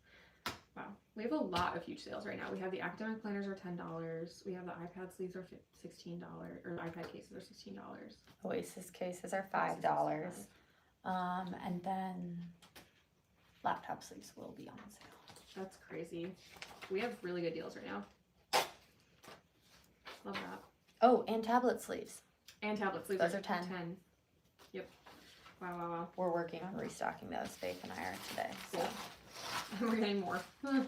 Wow, we have a lot of huge sales right now. We have the academic planners are $10. We have the iPad sleeves are $16, or the iPad cases are $16. Oasis cases are $5. And then laptop sleeves will be on sale. That's crazy. We have really good deals right now. Love that. Oh, and tablet sleeves. And tablet sleeves Those are are 10. 10. Yep. Wow, wow, wow. We're working on restocking those. Faith and I are today. So. Cool. We're getting more. And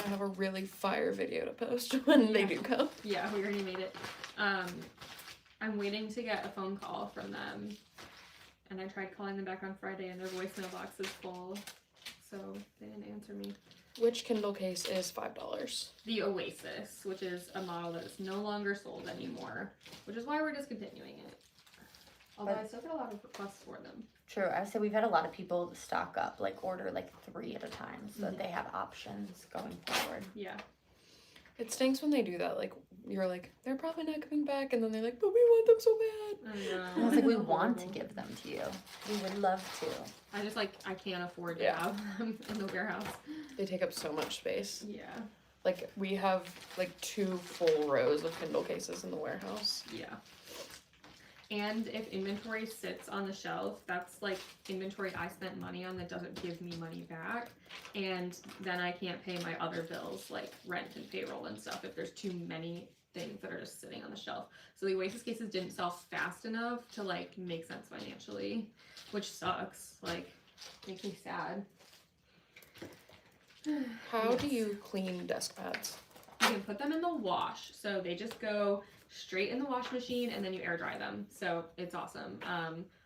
I have a really fire video to post when they do come. Yeah, we already made it. I'm waiting to get a phone call from them. And I tried calling them back on Friday and their voicemail box is full. So they didn't answer me. Which Kindle case is $5? The Oasis, which is a model that is no longer sold anymore. Which is why we're discontinuing it. Although I still get a lot of requests for them. True. I would say we've had a lot of people stock up, like order like 3 at a time so that they have options going forward. Yeah. It stinks when they do that. Like, you're like, they're probably not coming back. And then they're like, but we want them so bad. I know. I was like, we It's want to horrible. give them to you. We would love to. I just I can't afford to Yeah. have them in the warehouse. They take up so much space. Yeah. Like, we have like 2 full rows of Kindle cases in the warehouse. Yeah. And if inventory sits on the shelf, that's like inventory I spent money on that doesn't give me money back. And then I can't pay my other bills like rent and payroll and stuff if there's too many things that are just sitting on the shelf. So the Oasis cases didn't sell fast enough to like make sense financially, which sucks. Like, makes me sad. How do Yes. you clean desk pads? You can put them in the wash. So they just go straight in the wash machine and then you air dry them. So it's awesome.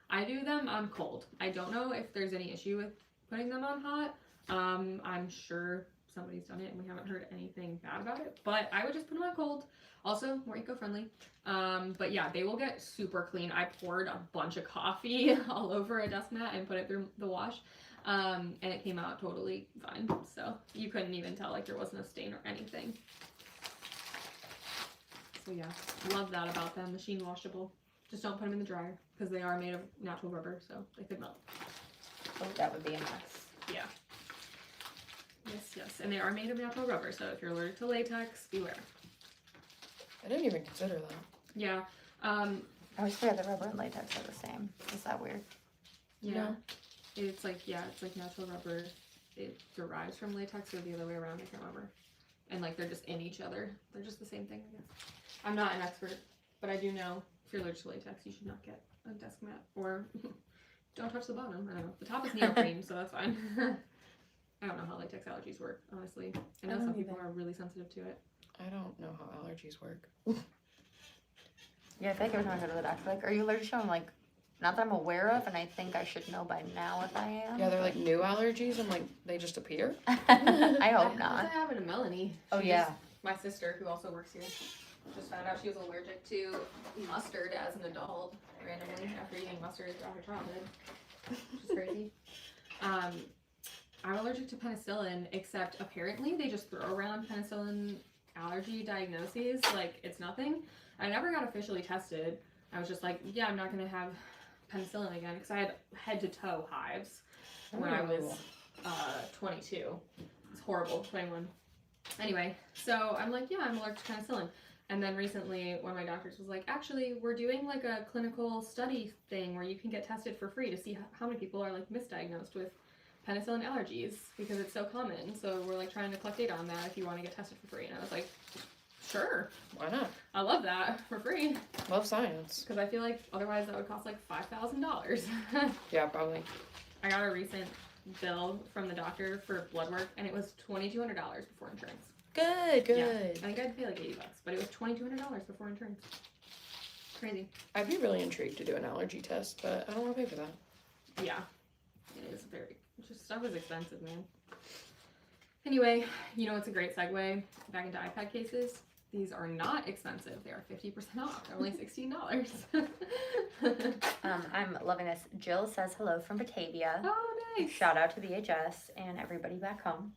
I do them on cold. I don't know if there's any issue with putting them on hot. I'm sure somebody's done it and we haven't heard anything bad about it, but I would just put them on cold. Also more eco-friendly. But yeah, they will get super clean. I poured a bunch of coffee all over a desk mat and put it through the wash. And it came out totally fine. So you couldn't even tell like there wasn't a stain or anything. So yeah, love that about them. Machine washable. Just don't put them in the dryer because they are made of natural rubber, so they could melt. Oh, that would be a mess. Yeah. Yes. And they are made of natural rubber, so if you're allergic to latex, beware. I didn't even consider that. Yeah. I always forget that rubber and latex are the same. Is that weird? Yeah. No. It's like natural rubber. It derives from latex or the other way around, I can't remember. And like they're just in each other. They're just the same thing, I guess. I'm not an expert, but I do know if you're allergic to latex, you should not get a desk mat or don't touch the bottom. I don't know. The top is neoprene, so that's fine. I don't know how latex allergies work, honestly. I know I don't some people either. are really sensitive to it. I don't know how allergies work. Yeah, I feel like every time I go to the doctor, like, are you allergic to? I'm like, not that I'm aware of, and I think I should know by now if I am. Yeah, they're like new allergies. I'm like, they just appear. I hope That not. happened to Melanie. Oh, She's yeah. my sister who also works here. Just found out she was allergic to mustard as an adult, randomly, after eating mustard throughout her childhood. Which is crazy. I'm allergic to penicillin, except apparently they just throw around penicillin allergy diagnoses like it's nothing. I never got officially tested. I was just like, yeah, I'm not going to have penicillin again, because I had head-to-toe hives when I was 22. It's horrible, 21. Anyway, so I'm like, yeah, I'm allergic to penicillin. And then recently, one of my doctors was like, actually, we're doing like a clinical study thing where you can get tested for free to see how many people are like misdiagnosed with penicillin allergies, because it's so common. So we're like trying to collect data on that if you want to get tested for free. And I was like, sure. Why not? I love that, for free. Love science. Because I feel like otherwise that would cost like $5,000. Yeah, probably. I got a recent bill from the doctor for blood work, and it was $2,200 before insurance. Good, good. Yeah. I think I'd pay like $80, but it was $2,200 before insurance. Crazy. I'd be really intrigued to do an allergy test, but I don't want to pay for that. Yeah. It is very, just stuff is expensive, man. Anyway, you know, it's a great segue back into iPad cases. These are not expensive. They are 50% off. They're only $16. I'm loving this. Jill says hello from Batavia. Oh, nice. Shout out to VHS and everybody back home.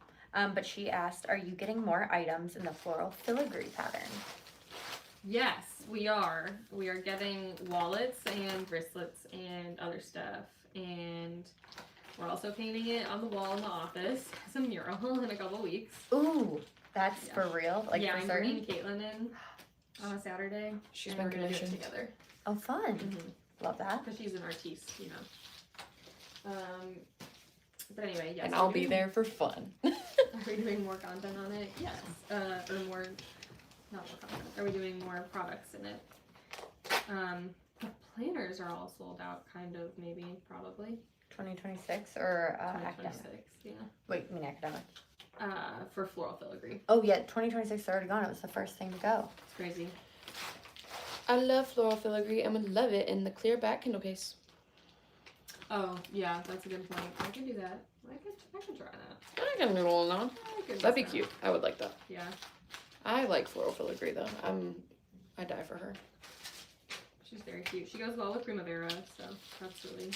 But she asked, are you getting more items in the floral filigree pattern? Yes, we are. We are getting wallets and bracelets and other stuff. And we're also painting it on the wall in the office. It's a mural in a couple weeks. Ooh, that's for real? Like, yeah, for I'm certain? bringing Caitlin in on a Saturday. She's and been we're gonna do it commissioned. together. Oh, fun. Mm-hmm. Love that. Because she's an artiste, you know. But anyway, yes. And I'll be there for fun. Are we doing more content on it? Yes. Or more, not more content. Are we doing more products in it? The planners are all sold out, kind of, maybe, probably. 2026 or academic? 2026, yeah. Wait, you mean academic? For floral filigree. Oh, yeah, 2026 is already gone. It was the first thing to go. It's crazy. I love floral filigree and would love it in the clear back Kindle case. Oh, yeah, that's a good point. I could do that. I could try that. I can noodle on. I could That'd be do that. cute. I would like that. Yeah. I like floral filigree though. I die for her. She's very cute. She goes well with Primavera, so that's really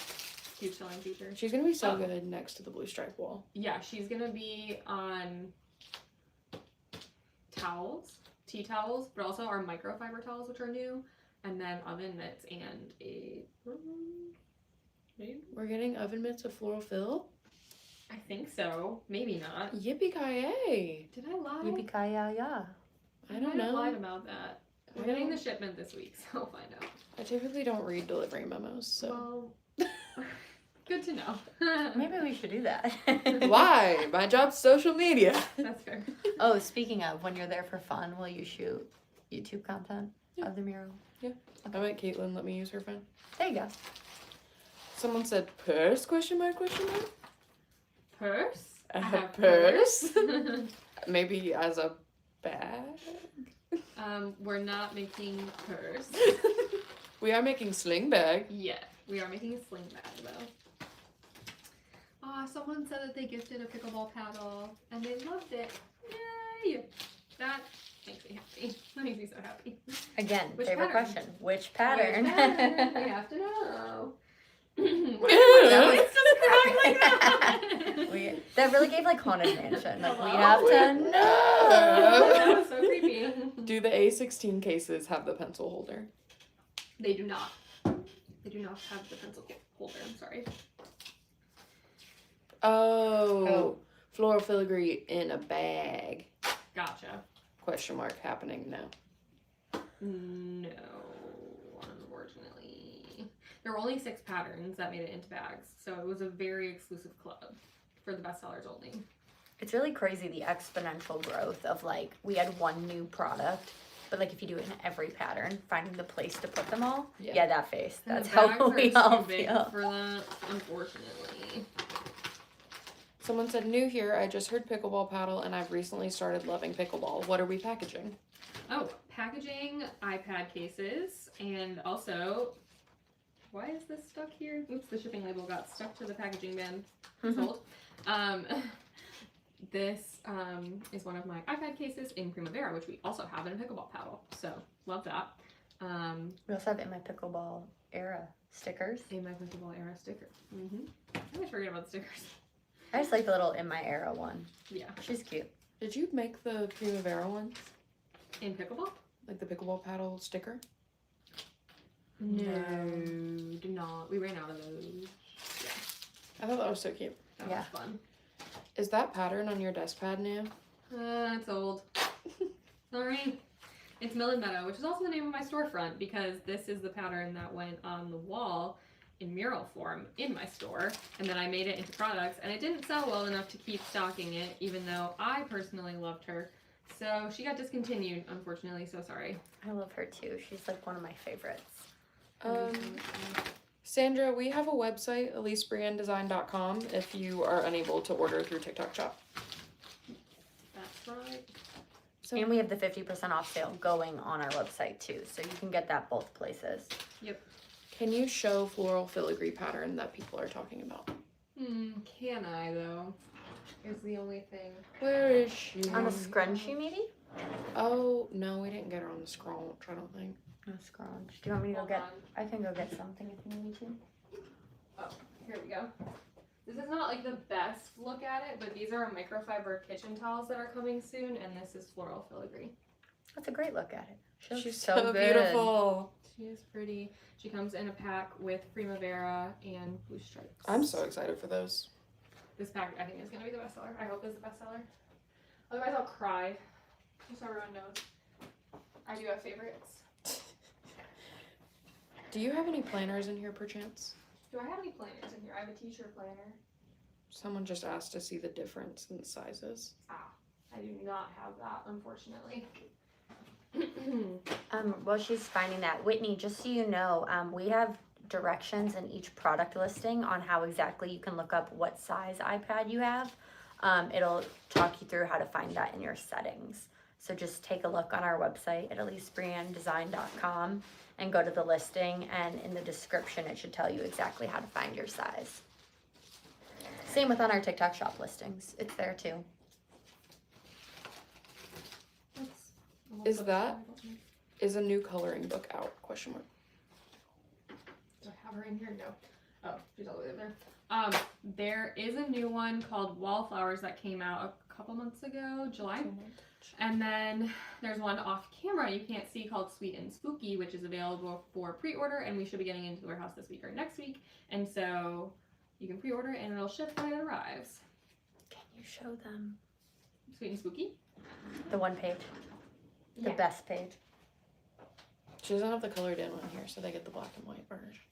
huge selling feature. She's gonna be so Oh. good next to the blue stripe wall. Yeah, she's gonna be on towels, tea towels, but also our microfiber towels, which are new, and then oven mitts and a. We're getting oven mitts of floral fill. I think so. Maybe not. Yippee-ki-yay! Did I lie? Yippee-ki-yay-yay. I don't might have know. lied about that. We're getting the shipment this week, so we'll find out. I typically don't read delivery memos, so. Well, good to know. Maybe we should do that. Why? My job's social media. That's fair. Oh, speaking of, when you're there for fun, will you shoot YouTube content of the mural? I met Caitlin, let me use her phone. There you go. Someone said purse, question mark, question mark? Purse? I A have purse? Maybe as a bag? We're not making purse. We are making sling bag. Yeah, we are making a sling bag though. Aw, someone said that they gifted a pickleball paddle and they loved it. Yay! That makes me happy. That makes me so happy. Again, Which favorite pattern? question. Which pattern? Which pattern? We have to know. That was- It's just crying like that. That really gave like Haunted Mansion. Like, we Hello? have to That know. was so creepy. Do the A16 cases have the pencil holder? They do not. They do not have the pencil holder. I'm sorry. Oh. Floral filigree in a bag. Gotcha. Question mark happening now. No, unfortunately. There were only 6 patterns that made it into bags, so it was a very exclusive club for the bestsellers only. It's really crazy the exponential growth of like, we had one new product, but like if you do it in every pattern, finding the place to put them all. Yeah. Yeah, that face. And That's the bags how are we too all big feel. for that, unfortunately. Someone said, new here, I just heard pickleball paddle and I've recently started loving pickleball. What are we packaging? Oh, packaging iPad cases, and also, why is this stuck here? Oops, the shipping label got stuck to the packaging bin. Sold. this is one of my iPad cases in Primavera, which we also have in a pickleball paddle. So love that. We also have In My Pickleball Era stickers. In My Pickleball Era sticker. I always forget about the stickers. I just like the little In My Era one. Yeah. She's cute. Did you make the Primavera ones? In pickleball? Like the pickleball paddle sticker? No, did not. We ran out of those. I thought that was so cute. That Yeah. was fun. Is that pattern on your desk pad now? It's old. Sorry. It's Mill and Meadow, which is also the name of my storefront because this is the pattern that went on the wall in mural form in my store, and then I made it into products, and it didn't sell well enough to keep stocking it, even though I personally loved her. So she got discontinued, unfortunately, so sorry. I love her too. She's like one of my favorites. Sandra, we have a website, elisebriendesign.com, if you are unable to order through TikTok Shop. That's right. So, And we have the 50% off sale going on our website too, so you can get that both places. can you show floral filigree pattern that people are talking about? Can I, though? Is the only thing. Where is she? On a scrunchie maybe? Oh, no, we didn't get her on the scrunch, I don't think. A scrunch. Do you want me to go Hold get? on. I can go get something if you need me to. Oh, here we go. This is not like the best look at it, but these are microfiber kitchen towels that are coming soon, and this is floral filigree. That's a great look at it. She looks She's so so good. beautiful. She is pretty. She comes in a pack with Primavera and blue stripes. I'm so excited for those. This pack, I think, is going to be the bestseller. I hope it's the bestseller. Otherwise, I'll cry. Just so everyone knows. I do have favorites. Do you have any planners in here, perchance? Do I have any planners in here? I have a t-shirt planner. Someone just asked to see the difference in the sizes. I do not have that, unfortunately. While she's finding that, Whitney, just so you know, we have directions in each product listing on how exactly you can look up what size iPad you have. It'll talk you through how to find that in your settings. So just take a look on our website at elisebriendesign.com and go to the listing, and in the description it should tell you exactly how to find your size. Same with on our TikTok shop listings. It's there too. Is that- Is a new coloring book out? Question mark. Do I have her in here? No. Oh, she's all the way over there. There is a new one called Wallflowers that came out a couple months ago, July. And then there's one off camera you can't see called Sweet and Spooky, which is available for pre-order, and we should be getting into the warehouse this week or next week. And so you can pre-order and it'll ship when it arrives. Can you show them Sweet and Spooky? the one page? The best page. She doesn't have the colored in one here, so they get the black and white version.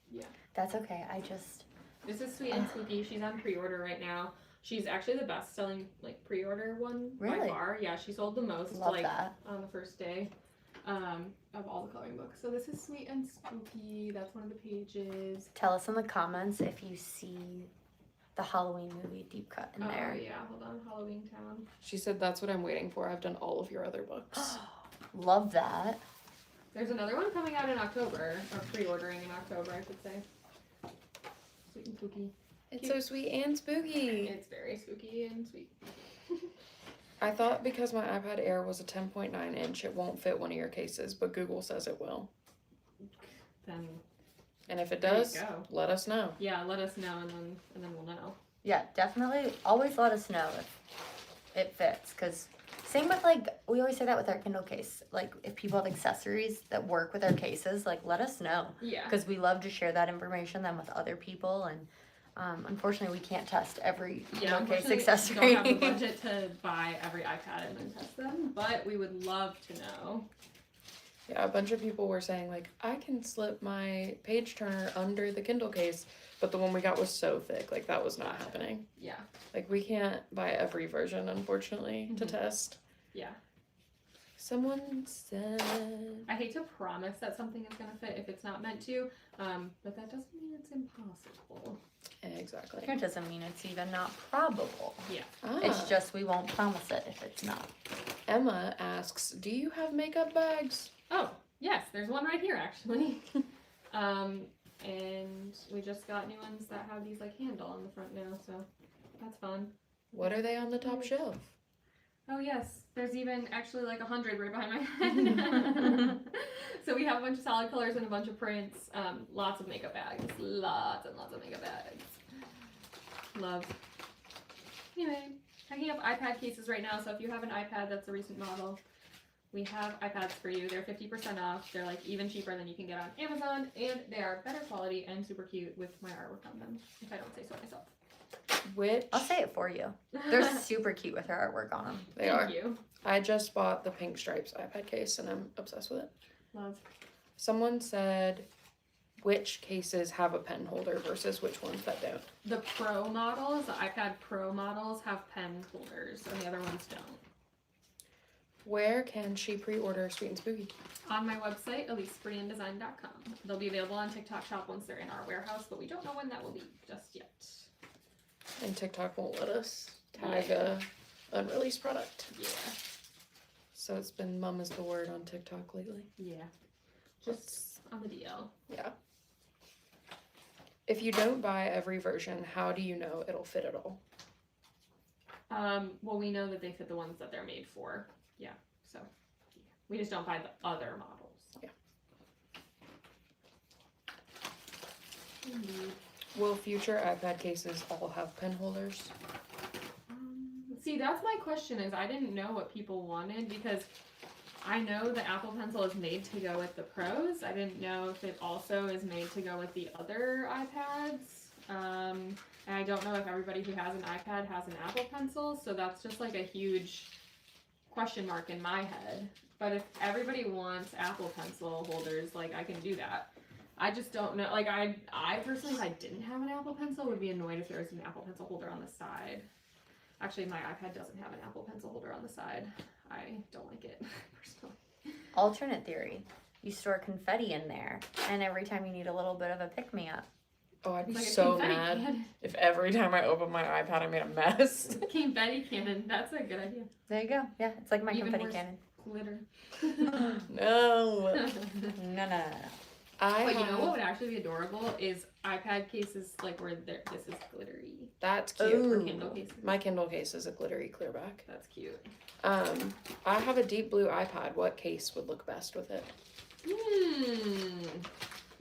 That's okay. I just This is Sweet and Spooky. She's on pre-order right now. She's actually the best-selling like pre-order one by Really? far. Yeah, she sold the most love like that. on the first day of all the coloring books. So this is Sweet and Spooky. That's one of the pages. Tell us in the comments if you see the Halloween movie deep cut in there. Oh yeah, hold on, Halloween Town. She said, that's what I'm waiting for. I've done all of your other books. Love that. There's another one coming out in October, or pre-ordering in October, I should say. Sweet and Spooky. It's so sweet and spooky. It's very spooky and sweet. I thought because my iPad Air was a 10.9 inch, it won't fit one of your cases, but Google says it will. Then And if it there you does, go. let us know. Yeah, let us know and then we'll know. Yeah, definitely. Always let us know if it fits. Because same with like, we always say that with our Kindle case. Like, if people have accessories that work with our cases, like, let us know. Yeah. Because we love to share that information then with other people. And unfortunately, we can't test every Kindle case unfortunately, accessory. we don't have the budget to buy every iPad and then test them, but we would love to know. Yeah, a bunch of people were saying, like, I can slip my page turner under the Kindle case, but the one we got was so thick. Like, that was not happening. Yeah. Like, we can't buy every version, unfortunately, to Mhm. test. Yeah. Someone said... I hate to promise that something is going to fit if it's not meant to, but that doesn't mean it's impossible. Exactly. It doesn't mean it's even not probable. Yeah. It's just we won't promise it if it's not. Emma asks, do you have makeup bags? Oh, yes, there's one right here actually. And we just got new ones that have these like handle on the front now, so that's fun. What are they on the top shelf? Oh yes, there's even actually like 100 right behind my head. So we have a bunch of solid colors and a bunch of prints. Lots of makeup bags. Lots and lots of makeup bags. Love. Anyway, packing up iPad cases right now. So if you have an iPad that's a recent model, we have iPads for you. They're 50% off. They're like even cheaper than you can get on Amazon, and they are better quality and super cute with my artwork on them, if I don't say so myself. Which I'll say it for you. They're super cute with her artwork on them. they Thank are. you. I just bought the Pink Stripes iPad case and I'm obsessed with it. Love. Someone said which cases have a pen holder versus which ones that don't. The Pro models, the iPad Pro models have pen holders, and the other ones don't. Where can she pre-order Sweet and Spooky? On my website, elisebrandesign.com. They'll be available on TikTok Shop once they're in our warehouse, but we don't know when that will be just yet. And TikTok won't let us tag a unreleased product. Yeah. So it's been mum is the word on TikTok lately. Yeah. Just on the DL. Yeah. If you don't buy every version, how do you know it'll fit at all? Well, we know that they fit the ones that they're made for. Yeah. So we just don't buy the other models. Yeah. Indeed. Will future iPad cases all have pen holders? See, that's my question. Is I didn't know what people wanted because I know the Apple Pencil is made to go with the Pros. I didn't know if it also is made to go with the other iPads. And I don't know if everybody who has an iPad has an Apple Pencil. So that's just like a huge question mark in my head. But if everybody wants Apple Pencil holders, like I can do that. I just don't know. Like I personally, if I didn't have an Apple Pencil, would be annoyed if there was an Apple Pencil holder on the side. Actually, my iPad doesn't have an Apple Pencil holder on the side. I don't like it, personally. Alternate theory. You store confetti in there, and every time you need a little bit of a pick-me-up. Oh, I'd be It's like a so confetti mad cannon. if every time I opened my iPad I made a mess. Confetti cannon. That's a good idea. There you go. Yeah, it's like my Even confetti worse. cannon. Glitter. No. No. But you know what would actually be adorable is iPad cases like where this is glittery. That's cute. Ooh. Or Kindle cases. My Kindle case is a glittery clear back. That's cute. I have a deep blue iPad. What case would look best with it?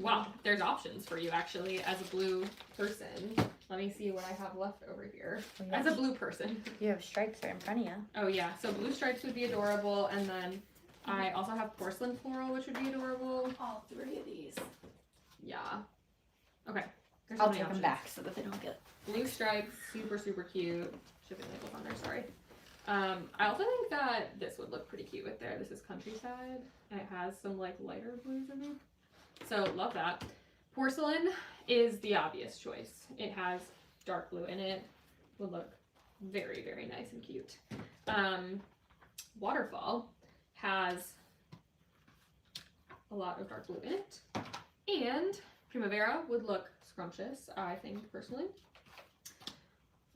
Wow, there's options for you actually as a blue person. Let me see what I have left over here. As a blue person. You have stripes right in front of you. Oh yeah, so blue stripes would be adorable, and then I also have porcelain floral, which would be adorable. All three of these. Yeah. Okay. There's I'll so many take them options. back so that they don't get. Blue stripes, super cute. Shipping labels on there, sorry. I also think that this would look pretty cute with there. This is Countryside, and it has some like lighter blues in there. So love that. Porcelain is the obvious choice. It has dark blue in it. Would look very, very nice and cute. Waterfall has a lot of dark blue in it. And Primavera would look scrumptious, I think, personally,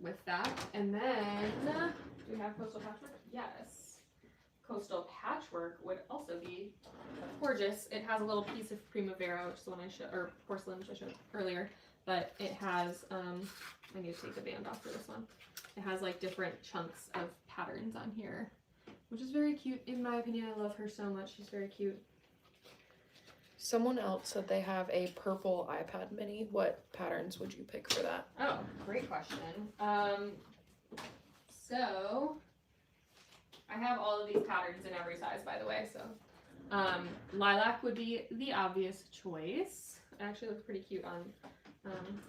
with that. And then, do we have Coastal Patchwork? Yes. Coastal Patchwork would also be gorgeous. It has a little piece of Primavera, which is the one I showed, or porcelain, which I showed earlier. But it has, I need to take the band off for this one. It has like different chunks of patterns on here, which is very cute. In my opinion, I love her so much. She's very cute. Someone else said they have a purple iPad mini. What patterns would you pick for that? Oh, great question. So I have all of these patterns in every size, by the way. So lilac would be the obvious choice. It actually looks pretty cute on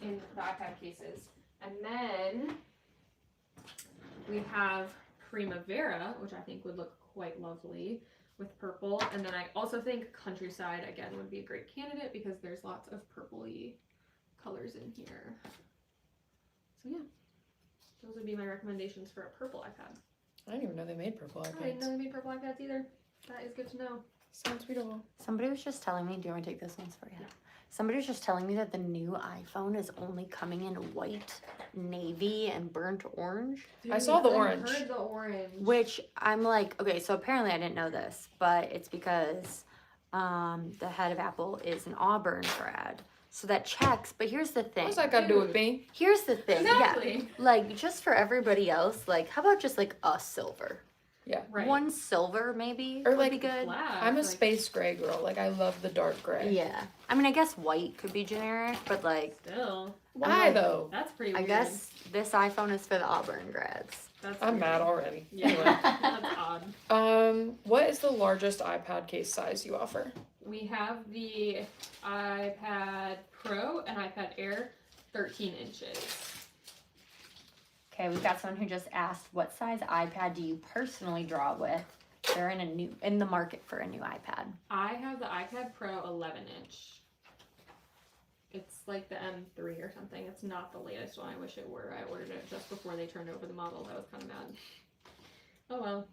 in the iPad cases. And then we have Primavera, which I think would look quite lovely with purple. And then I also think Countryside again would be a great candidate because there's lots of purpley colors in here. So yeah, those would be my recommendations for a purple iPad. I didn't even know they made purple I didn't know iPads. they made purple iPads either. That is good to know. Sounds beautiful. Somebody was just telling me. Do you want me to take this ones for you? Yeah. Somebody was just telling me that the new iPhone is only coming in white, navy, and burnt orange. I saw the I orange. heard the orange. Which I'm like, okay, so apparently I didn't know this, but it's because The head of Apple is an Auburn grad. So that checks, but here's the thing. What's that got to do with me? Here's the thing. Exactly. Yeah. Like, just for everybody else, like, how about just, like, a silver? Yeah. Right. One silver, maybe, Or, would like, be good. Black, I'm a like, space gray girl. Like, I love the dark gray. Yeah. I mean, I guess white could be generic, but, like, Still, Why, though? that's pretty I weird. guess this iPhone is for the Auburn grads. That's I'm weird. mad already. Yeah, Anyway. that's odd. What is the largest iPad case size you offer? We have the iPad Pro and iPad Air, 13 inches. Okay, we've got someone who just asked, what size iPad do you personally draw with? They're in the market for a new iPad. I have the iPad Pro 11-inch. It's like the M3 or something. It's not the latest one. I wish it were. I ordered it just before they turned over the models. I was kind of mad. Oh well.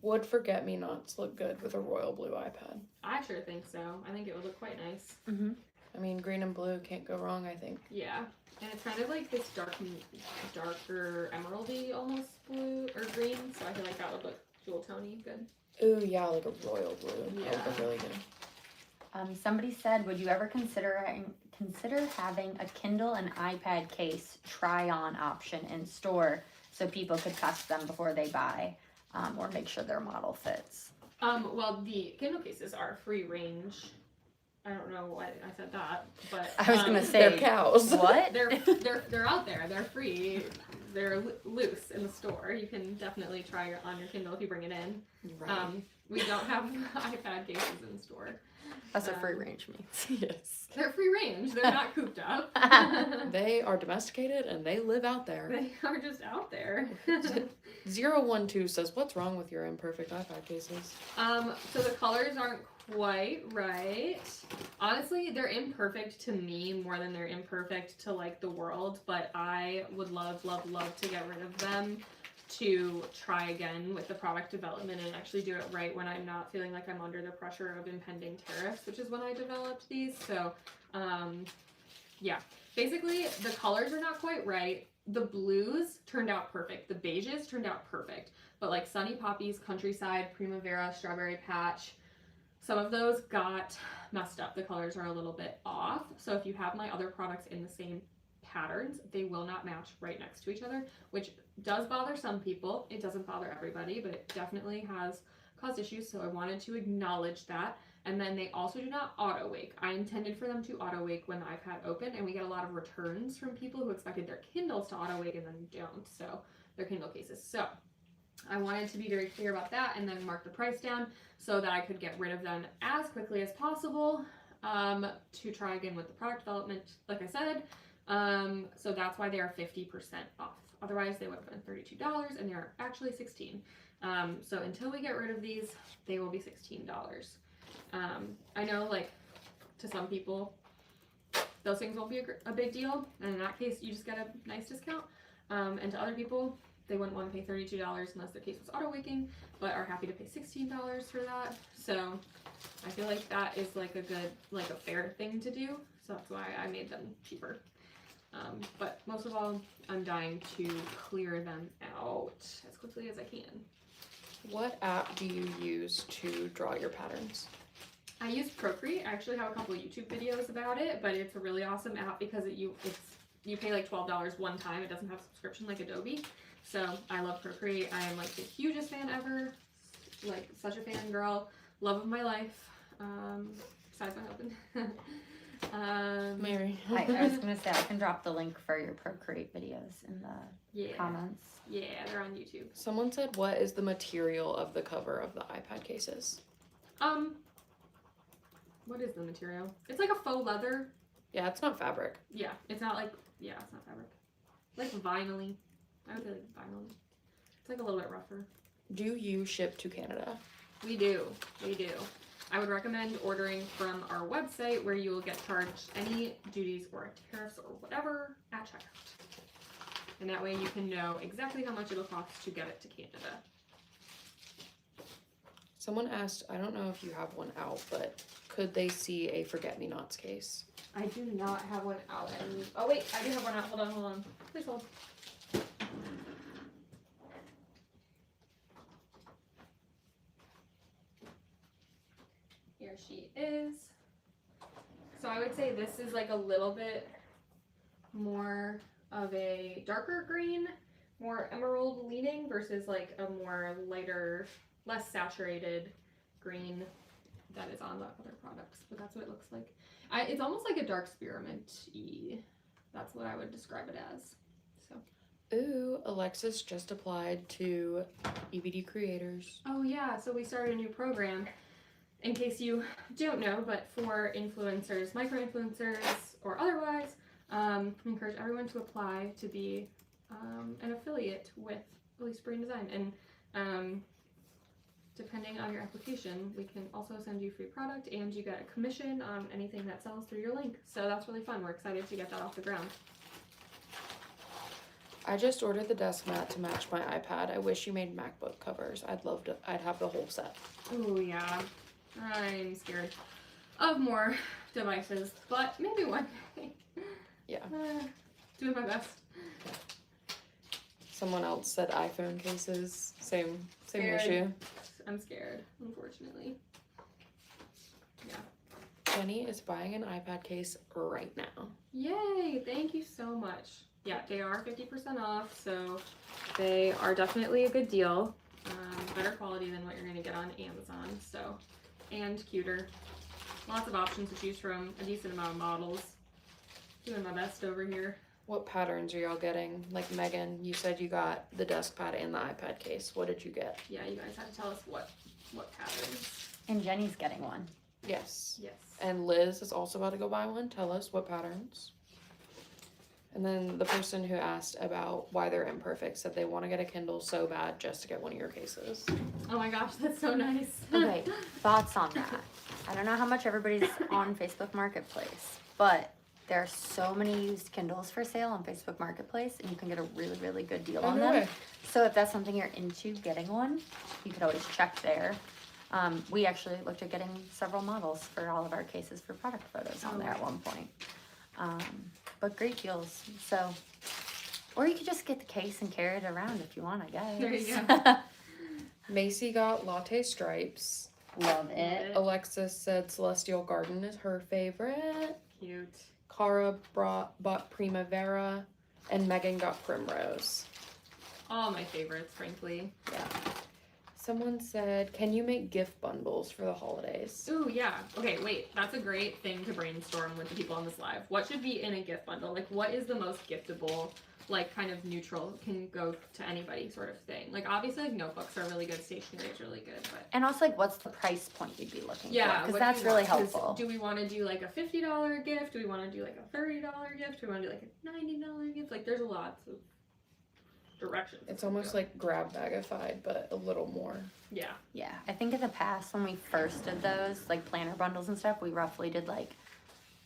Would forget-me-nots look good with a royal blue iPad? I sure think so. I think it would look quite nice. Mm-hmm. I mean, green and blue can't go wrong, I think. Yeah. And it's kind of like this darker emeraldy almost blue or green. So I feel like that would look jewel tony good. Ooh, yeah, like a royal blue. Yeah. That would look really good. Somebody said, would you ever consider having a Kindle and iPad case try-on option in store so people could test them before they buy, or make sure their model fits? Well, the Kindle cases are free range. I don't know why I said that, but I was gonna say, They're cows. what? they're out there. They're free. They're loose in the store. You can definitely try on your Kindle if you bring it in. Right. We don't have iPad cases in store. That's what free range means. Yes. They're free range. They're not cooped up. They are domesticated and they live out there. They are just out there. 012 says, what's wrong with your imperfect iPad cases? So the colors aren't quite right. Honestly, they're imperfect to me more than they're imperfect to like the world, but I would love to get rid of them to try again with the product development and actually do it right when I'm not feeling like I'm under the pressure of impending tariffs, which is when I developed these. So, yeah, basically the colors are not quite right. The blues turned out perfect. The beiges turned out perfect. But like Sunny Poppies, Countryside, Primavera, Strawberry Patch, some of those got messed up. The colors are a little bit off. So if you have my other products in the same patterns, they will not match right next to each other, which does bother some people. It doesn't bother everybody, but it definitely has caused issues. So I wanted to acknowledge that. And then they also do not auto wake. I intended for them to auto wake when the iPad opened, and we get a lot of returns from people who expected their Kindles to auto wake and then don't. So their Kindle cases. So I wanted to be very clear about that and then mark the price down so that I could get rid of them as quickly as possible to try again with the product development, like I said. So that's why they are 50% off. Otherwise, they would have been $32 and they are actually $16. So until we get rid of these, they will be $16. I know, like, to some people, those things won't be a big deal. And in that case, you just get a nice discount. And to other people, they wouldn't want to pay $32 unless their case was auto-waking, but are happy to pay $16 for that. So I feel like that is like a good, like a fair thing to do. So that's why I made them cheaper. But most of all, I'm dying to clear them out as quickly as I can. What app do you use to draw your patterns? I use Procreate. I actually have a couple of YouTube videos about it, but it's a really awesome app because you pay like $12 one time. It doesn't have a subscription like Adobe. So I love Procreate. I am like the hugest fan ever. Like such a fangirl. Love of my life. Besides my husband. Mary. I was gonna say, I can drop the link for your Procreate videos in the Yeah. comments. Yeah, they're on YouTube. Someone said, what is the material of the cover of the iPad cases? What is the material? It's like a faux leather. Yeah, it's not fabric. Yeah, it's not like, yeah, it's not fabric. Like vinyl-y. I would say like vinyl. It's like a little bit rougher. Do you ship to Canada? We do. I would recommend ordering from our website where you will get charged any duties or tariffs or whatever at checkout. And that way you can know exactly how much it'll cost to get it to Canada. Someone asked, I don't know if you have one out, but could they see a forget-me-nots case? I do not have one out. Oh wait, I do have one out. Hold on. Please hold. Here. Here she is. So I would say this is like a little bit more of a darker green, more emerald leaning versus like a more lighter, less saturated green that is on the other products. But that's what it looks like. It's almost like a dark spearmint-y. That's what I would describe it as. So. Ooh, Alexis just applied to EBD creators. Oh yeah, so we started a new program. In case you don't know, but for influencers, micro-influencers, or otherwise, we encourage everyone to apply to be an affiliate with Release Brain Design. And depending on your application, we can also send you free product, and you get a commission on anything that sells through your link. So that's really fun. We're excited to get that off the ground. I just ordered the desk mat to match my iPad. I wish you made MacBook covers. I'd have the whole set. Oh yeah, I'm scared of more devices, but maybe one day. Yeah. Doing my best. Someone else said iPhone cases. Same Scared. issue. I'm scared, unfortunately. Yeah. Jenny is buying an iPad case right now. Yay! Thank you so much. Yeah, they are 50% off, so they are definitely a good deal. Better quality than what you're going to get on Amazon, so, and cuter. Lots of options to choose from, a decent amount of models. Doing my best over here. What patterns are y'all getting? Like Megan, you said you got the desk pad and the iPad case. What did you get? Yeah, you guys have to tell us what patterns. And Jenny's getting one. Yes. Yes. And Liz is also about to go buy one. Tell us what patterns. And then the person who asked about why they're imperfect said they want to get a Kindle so bad just to get one of your cases. Oh my gosh, that's so nice. Okay, thoughts on that? I don't know how much everybody's on Facebook Marketplace, but there are so many used Kindles for sale on Facebook Marketplace, and you can get a really, really good deal on no them. way. So if that's something you're into getting one, you could always check there. We actually looked at getting several models for all of our cases for product photos on there at one point. But great deals. So, or you could just get the case and carry it around if you want, I guess. There you go. Macy got latte stripes. Love it. Alexis said Celestial Garden is her favorite. Cute. Cara bought Primavera, and Megan got Primrose. All my favorites, frankly. Yeah. Someone said, can you make gift bundles for the holidays? Ooh, yeah. Okay, wait. That's a great thing to brainstorm with the people on this live. What should be in a gift bundle? Like, what is the most giftable, like, kind of neutral, can go to anybody sort of thing? Like, obviously, like, notebooks are really good. Stationery is really good, but... And also, like, what's the price point you'd be looking Yeah, for? Because what that's do you really want? 'Cause helpful. Do we want to do, like, a $50 gift? Do we want to do, like, a $30 gift? Do we want to do, like, a $90 gift? Like, there's lots of directions. It's almost like grab bagified, but a little more. Yeah. Yeah, I think in the past when we first did those, like planner bundles and stuff, we roughly did like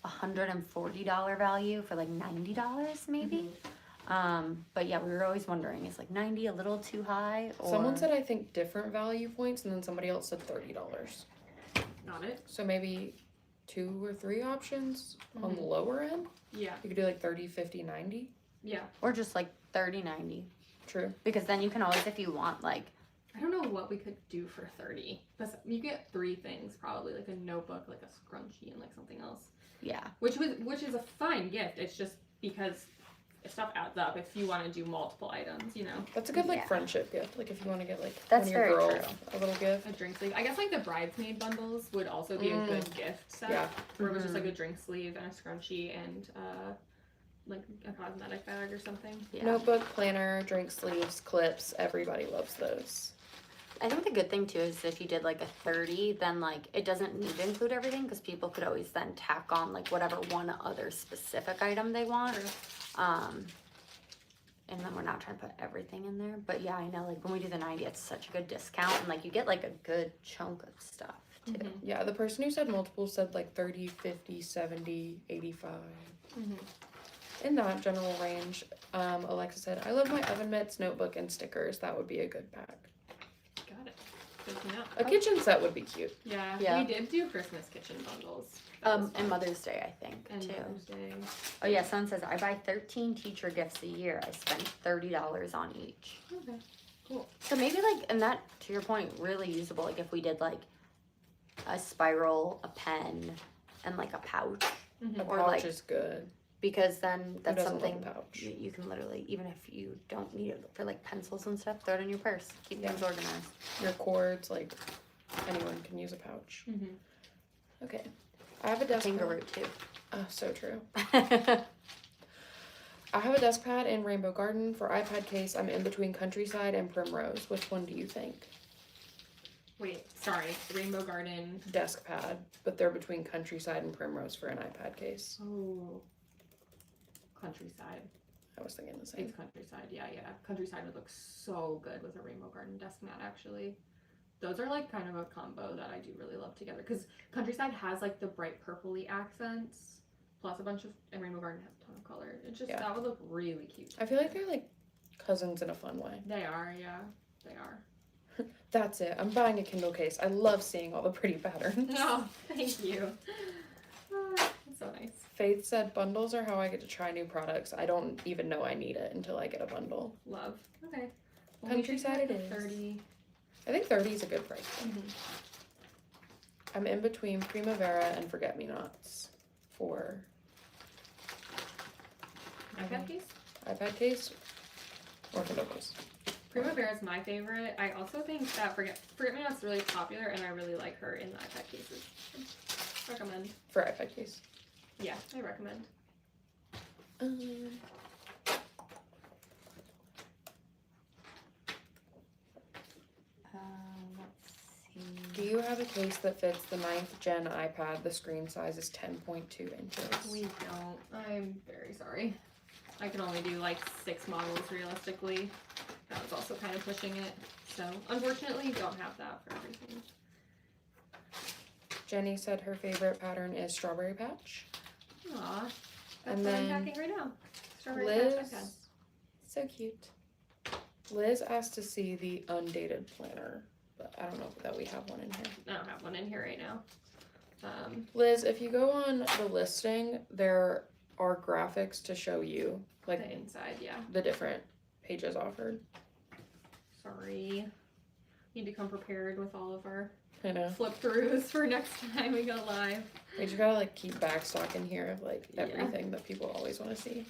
$140 value for like $90 maybe. But yeah, we were always wondering, is like 90 a little too high? Or... Someone said I think different value points, and then somebody else said $30. Got it. So maybe 2 or 3 options on the lower end. Yeah. You could do like 30, 50, 90. Yeah. Or just like 30, 90. True. Because then you can always, if you want, like... I don't know what we could do for 30. You get 3 things probably, like a notebook, like a scrunchie, and like something else. Yeah. Which is a fine gift. It's just because stuff adds up if you want to do multiple items, you know. That's a good like Yeah. friendship gift. Like if you want to get like That's one of your very girls true. a little gift. A drink sleeve. I guess like the bridesmaid bundles would also be a good gift set. Yeah. Where it was just like a drink sleeve and a scrunchie and like a cosmetic bag or something. Yeah. Notebook, planner, drink sleeves, clips. Everybody loves those. I think the good thing too is if you did like a 30, then like it doesn't need to include everything because people could always then tack on like whatever one other specific item they want. True. And then we're not trying to put everything in there. But yeah, I know like when we do the 90, it's such a good discount and like you get like a good chunk of stuff too. Yeah, the person who said multiple said like 30, 50, 70, 85. In that general range. Alexa said, I love my oven mitts, notebook, and stickers. That would be a good pack. Got it. Good to know. A kitchen set would be cute. Yeah, Yeah. we did do Christmas kitchen bundles. That was And fun. Mother's Day, I think, And too. Mother's Day. Oh yeah, someone says, I buy 13 teacher gifts a year. I spend $30 on each. Okay. Cool. So maybe like, and that, to your point, really usable. Like if we did like a spiral, a pen, and like a pouch. A Or, pouch like, is good. Because then Who that's doesn't love a something pouch? you can literally, even if you don't need it for like pencils and stuff, throw it in your purse. Keep Yeah. things organized. Your cords, like anyone can use a pouch. Mm-hmm. Okay. I have a desk Kangaroo pad. too. Oh, so true. I have a desk pad in Rainbow Garden. For iPad case, I'm in between Countryside and Primrose. Which one do you think? Wait, sorry. Rainbow Garden. Desk pad, but they're between Countryside and Primrose for an iPad case. Oh. Countryside. I was thinking the same. It's Countryside. Yeah. Countryside would look so good with a Rainbow Garden desk mat, actually. Those are like kind of a combo that I do really love together. Because Countryside has like the bright purpley accents, plus a bunch of, and Rainbow Garden has a ton of color. It just, that would look really cute. I feel like they're like cousins in a fun way. They are, yeah. They are. That's it. I'm buying a Kindle case. I love seeing all the pretty patterns. Oh, thank you. That's so nice. Faith said bundles are how I get to try new products. I don't even know I need it until I get a bundle. Love. Okay. Countryside we should it get is. 30. I think 30 is a good price. Mm-hmm. I'm in between Primavera and Forget Me Nots for iPad case? iPad case or Kindle case. Primavera is my favorite. I also think that Forget Me Not's really popular, and I really like her in the iPad cases. Recommend. For iPad case. Yeah, I recommend. Let's Do see. you have a case that fits the 9th gen iPad? The screen size is 10.2 inches. We don't. I'm very sorry. I can only do like 6 models realistically. That was also kind of pushing it. So, unfortunately, don't have that for everything. Jenny said her favorite pattern is Strawberry Patch. Aw. That's And what I'm then packing right now. Strawberry Liz, Patch iPad. so cute. Liz asked to see the undated planner, but I don't know that we have one in here. I don't have one in here right now. Liz, if you go on the listing, there are graphics to show you like The inside, yeah. the different pages offered. Sorry. Need to come prepared with all of our I know. flip throughs for next time we go live. We just gotta like keep backstock in here of like Yeah. everything that people always want to see.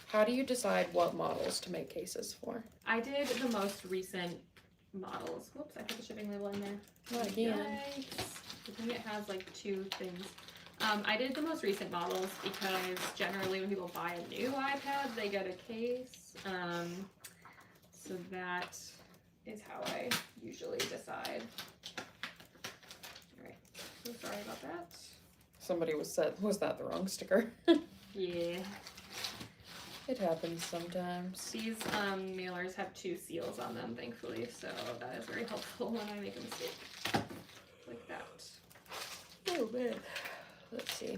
How do you decide what models to make cases for? I did the most recent models. Whoops, I put the shipping label in there. Not again. Yikes. I think it has like 2 things. I did the most recent models because generally when people buy a new iPad, they get a case. So that is how I usually decide. Alright, so sorry about that. Somebody was that the wrong sticker? Yeah. It happens sometimes. These mailers have 2 seals on them, thankfully, so that is very helpful when I make a mistake. Like that. Oh man. Let's see.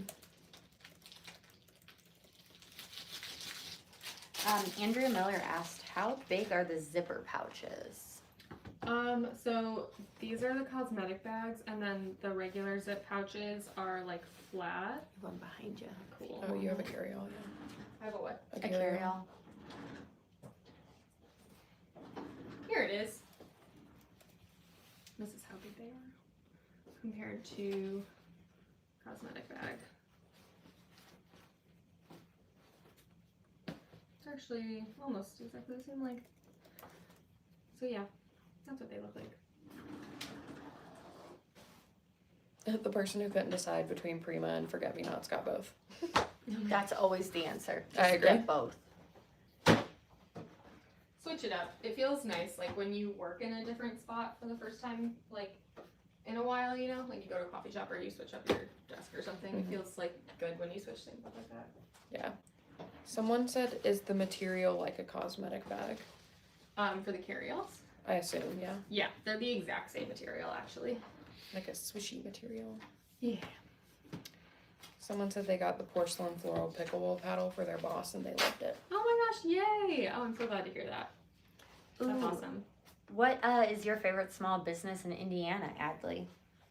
Andrea Miller asked, how big are the zipper pouches? So these are the cosmetic bags, and then the regular zip pouches are like flat. One behind you. Cool. Oh, you have a carry-all, yeah. I have a what? A carry-all. Here it is. This is how big they are compared to cosmetic bag. It's actually almost exactly the same length. So yeah, that's what they look like. The person who couldn't decide between Prima and Forget Me Nots got both. That's always the answer. I Just agree. get both. Switch it up. It feels nice, like when you work in a different spot for the first time, like in a while, you know, like you go to a coffee shop or you switch up your desk or something. It feels like good when you switch things up like that. Yeah. Someone said, is the material like a cosmetic bag? For the carry-alls? I assume, yeah. Yeah, they're the exact same material actually. Like a swishy material. Yeah. Someone said they got the porcelain floral pickleball paddle for their boss and they loved it. Oh my gosh, yay! Oh, I'm so glad to hear that. That's Ooh. awesome. What is your favorite small business in Indiana, Adley?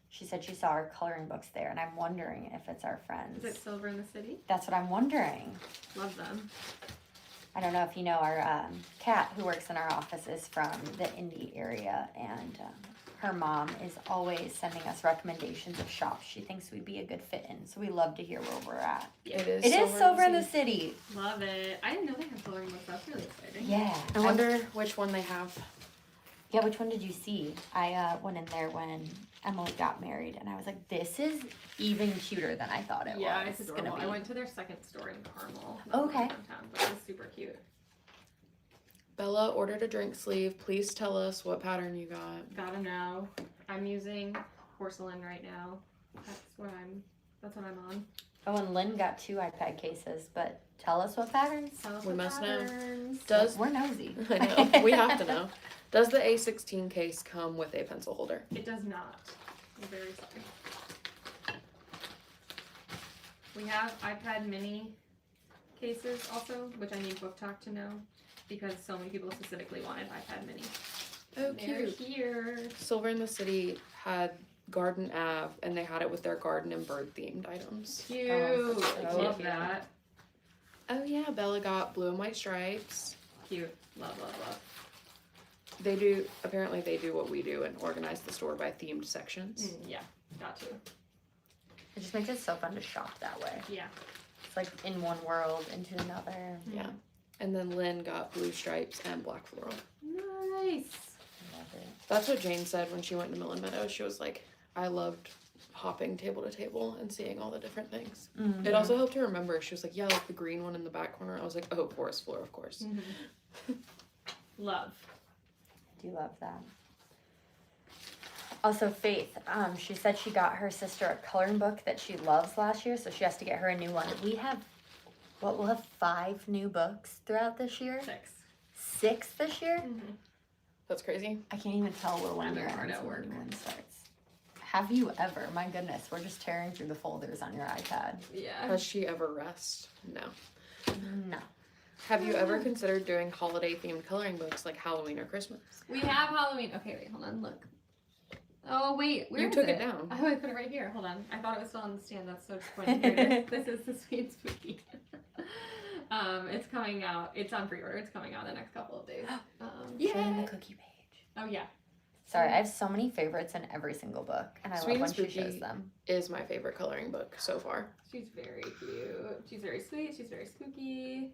She said she saw our coloring books there, and I'm wondering if it's our friends. Is it Silver in the City? That's what I'm wondering. Love them. I don't know if you know, our Kat, who works in our office, is from the Indy area, and her mom is always sending us recommendations of shops she thinks we'd be a good fit in. So we love to hear where we're at. It It is Silver in the City. Love it. I didn't know they had coloring books. That's really exciting. Yeah. I wonder which one they have. Yeah, which one did you see? I went in there when Emily got married, and I was like, this is even cuter than I thought it Yeah, was. it's gonna adorable. be. I went to their second store in Carmel. Okay. Downtown, but it was super cute. Bella ordered a drink sleeve. Please tell us what pattern you got. Gotta know. I'm using porcelain right now. That's what I'm on. Oh, and Lynn got 2 iPad cases, but tell us what patterns. Tell us We what must know. patterns. We're nosy. I know. We have to know. Does the A16 case come with a pencil holder? It does not. I'm very sorry. We have iPad mini cases also, which I need Book Talk to know because so many people specifically wanted iPad mini. Oh, They're cute. here. Silver in the City had Garden Ave, and they had it with their garden and bird themed items. Cute. Oh, I so love cute. that. Oh yeah, Bella got blue and white stripes. Cute. Love, love, love. They do, apparently they do what we do and organize the store by themed sections. Yeah, got to. It just makes it so fun to shop that way. Yeah. It's like in one world into another. Yeah. And then Lynn got blue stripes and black floral. Nice. I love it. That's what Jane said when she went to Millen Meadows. She was like, I loved hopping table to table and seeing all the different things. Mm-hmm. It also helped her remember. She was like, yeah, like the green one in the back corner. I was like, oh, forest floor, of course. Love. I do love that. Also, Faith, she said she got her sister a coloring book that she loves last year, so she has to get her a new one. We have, we'll have 5 new books throughout this year. 6 this year? That's crazy. I can't even tell where one And year they're hard ends at and work. when one starts. Have you ever? My goodness, we're just tearing through the folders on your iPad. Yeah. Has she ever rest? No. No. Have you ever considered doing holiday themed coloring books like Halloween or Christmas? We have Halloween. Okay, wait, hold on. Look. Oh, wait. Where You is took it down. Oh, I put it right here. Hold on. I thought it was still on the stand. That's so disappointing. Here it is. This is the Sweet Spooky. It's coming out. It's on pre-order. It's coming out in the next couple of days. Show them the cookie page. Oh, yeah. Sorry, I have so many favorites in every single book, and I Sweet love and when she Spooky. shows them. Is my favorite coloring book so far. She's very cute. She's very sweet. She's very spooky.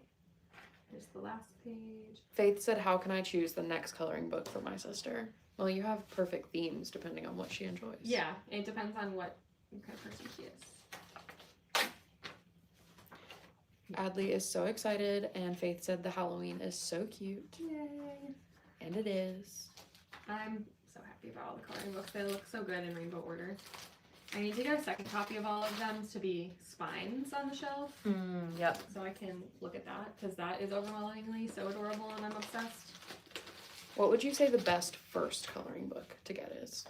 Here's the last page. Faith said, how can I choose the next coloring book for my sister? Well, you have perfect themes depending on what she enjoys. Yeah, it depends on what kind of person she is. Adley is so excited, and Faith said the Halloween is so cute. Yay. And it is. I'm so happy about all the coloring books. They look so good in rainbow order. I need to get a second copy of all of them to be spines on the shelf Yep. so I can look at that because that is overwhelmingly so adorable and I'm obsessed. What would you say the best first coloring book to get is?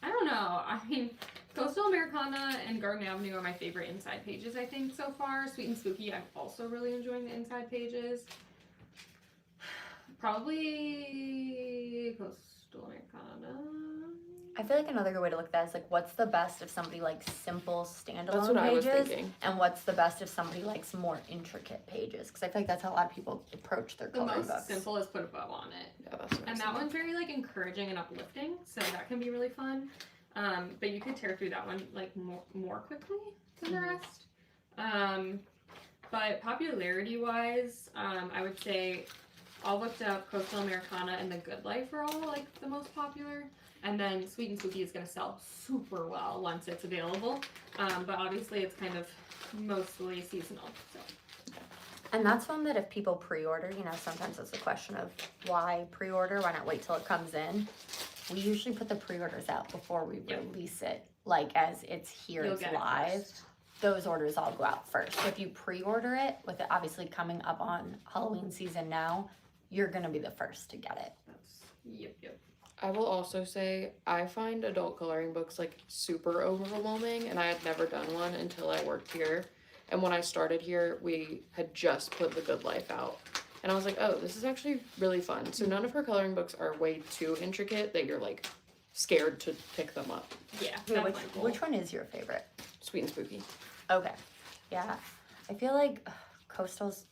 I don't know. I mean, Coastal Americana and Garden Avenue are my favorite inside pages, I think, so far. Sweet and Spooky, I'm also really enjoying the inside pages. Probably Coastal Americana. I feel like another good way to look at that is like, what's the best if somebody likes simple That's standalone what I was pages, thinking. and what's the best if somebody likes more intricate pages? Because I feel like that's how a lot of people approach their The coloring most books. simple is put a bow on it. Yeah, that's what I And was that one's very like encouraging and uplifting, so that can be really fun. But you could tear through that one like more quickly than the rest. But popularity wise, I would say all looked up Coastal Americana and The Good Life are all like the most popular. And then Sweet and Spooky is going to sell super well once it's available. But obviously it's kind of mostly seasonal. So. And that's one that if people pre-order, you know, sometimes it's a question of why pre-order, why not wait till it comes in? We usually put the pre-orders out before we release it, like as it's here, You'll it's get it live. first. Those orders all go out first. So if you pre-order it, with it obviously coming up on Halloween season now, you're gonna be the first to get it. Yep. I will also say I find adult coloring books like super overwhelming, and I had never done one until I worked here. And when I started here, we had just put The Good Life out. And I was like, oh, this is actually really fun. So none of her coloring books are way too intricate that you're like scared to pick them up. Yeah. Wait, That's cool. which one is your favorite? Sweet and Spooky. Okay. Yeah. I feel like Coastal's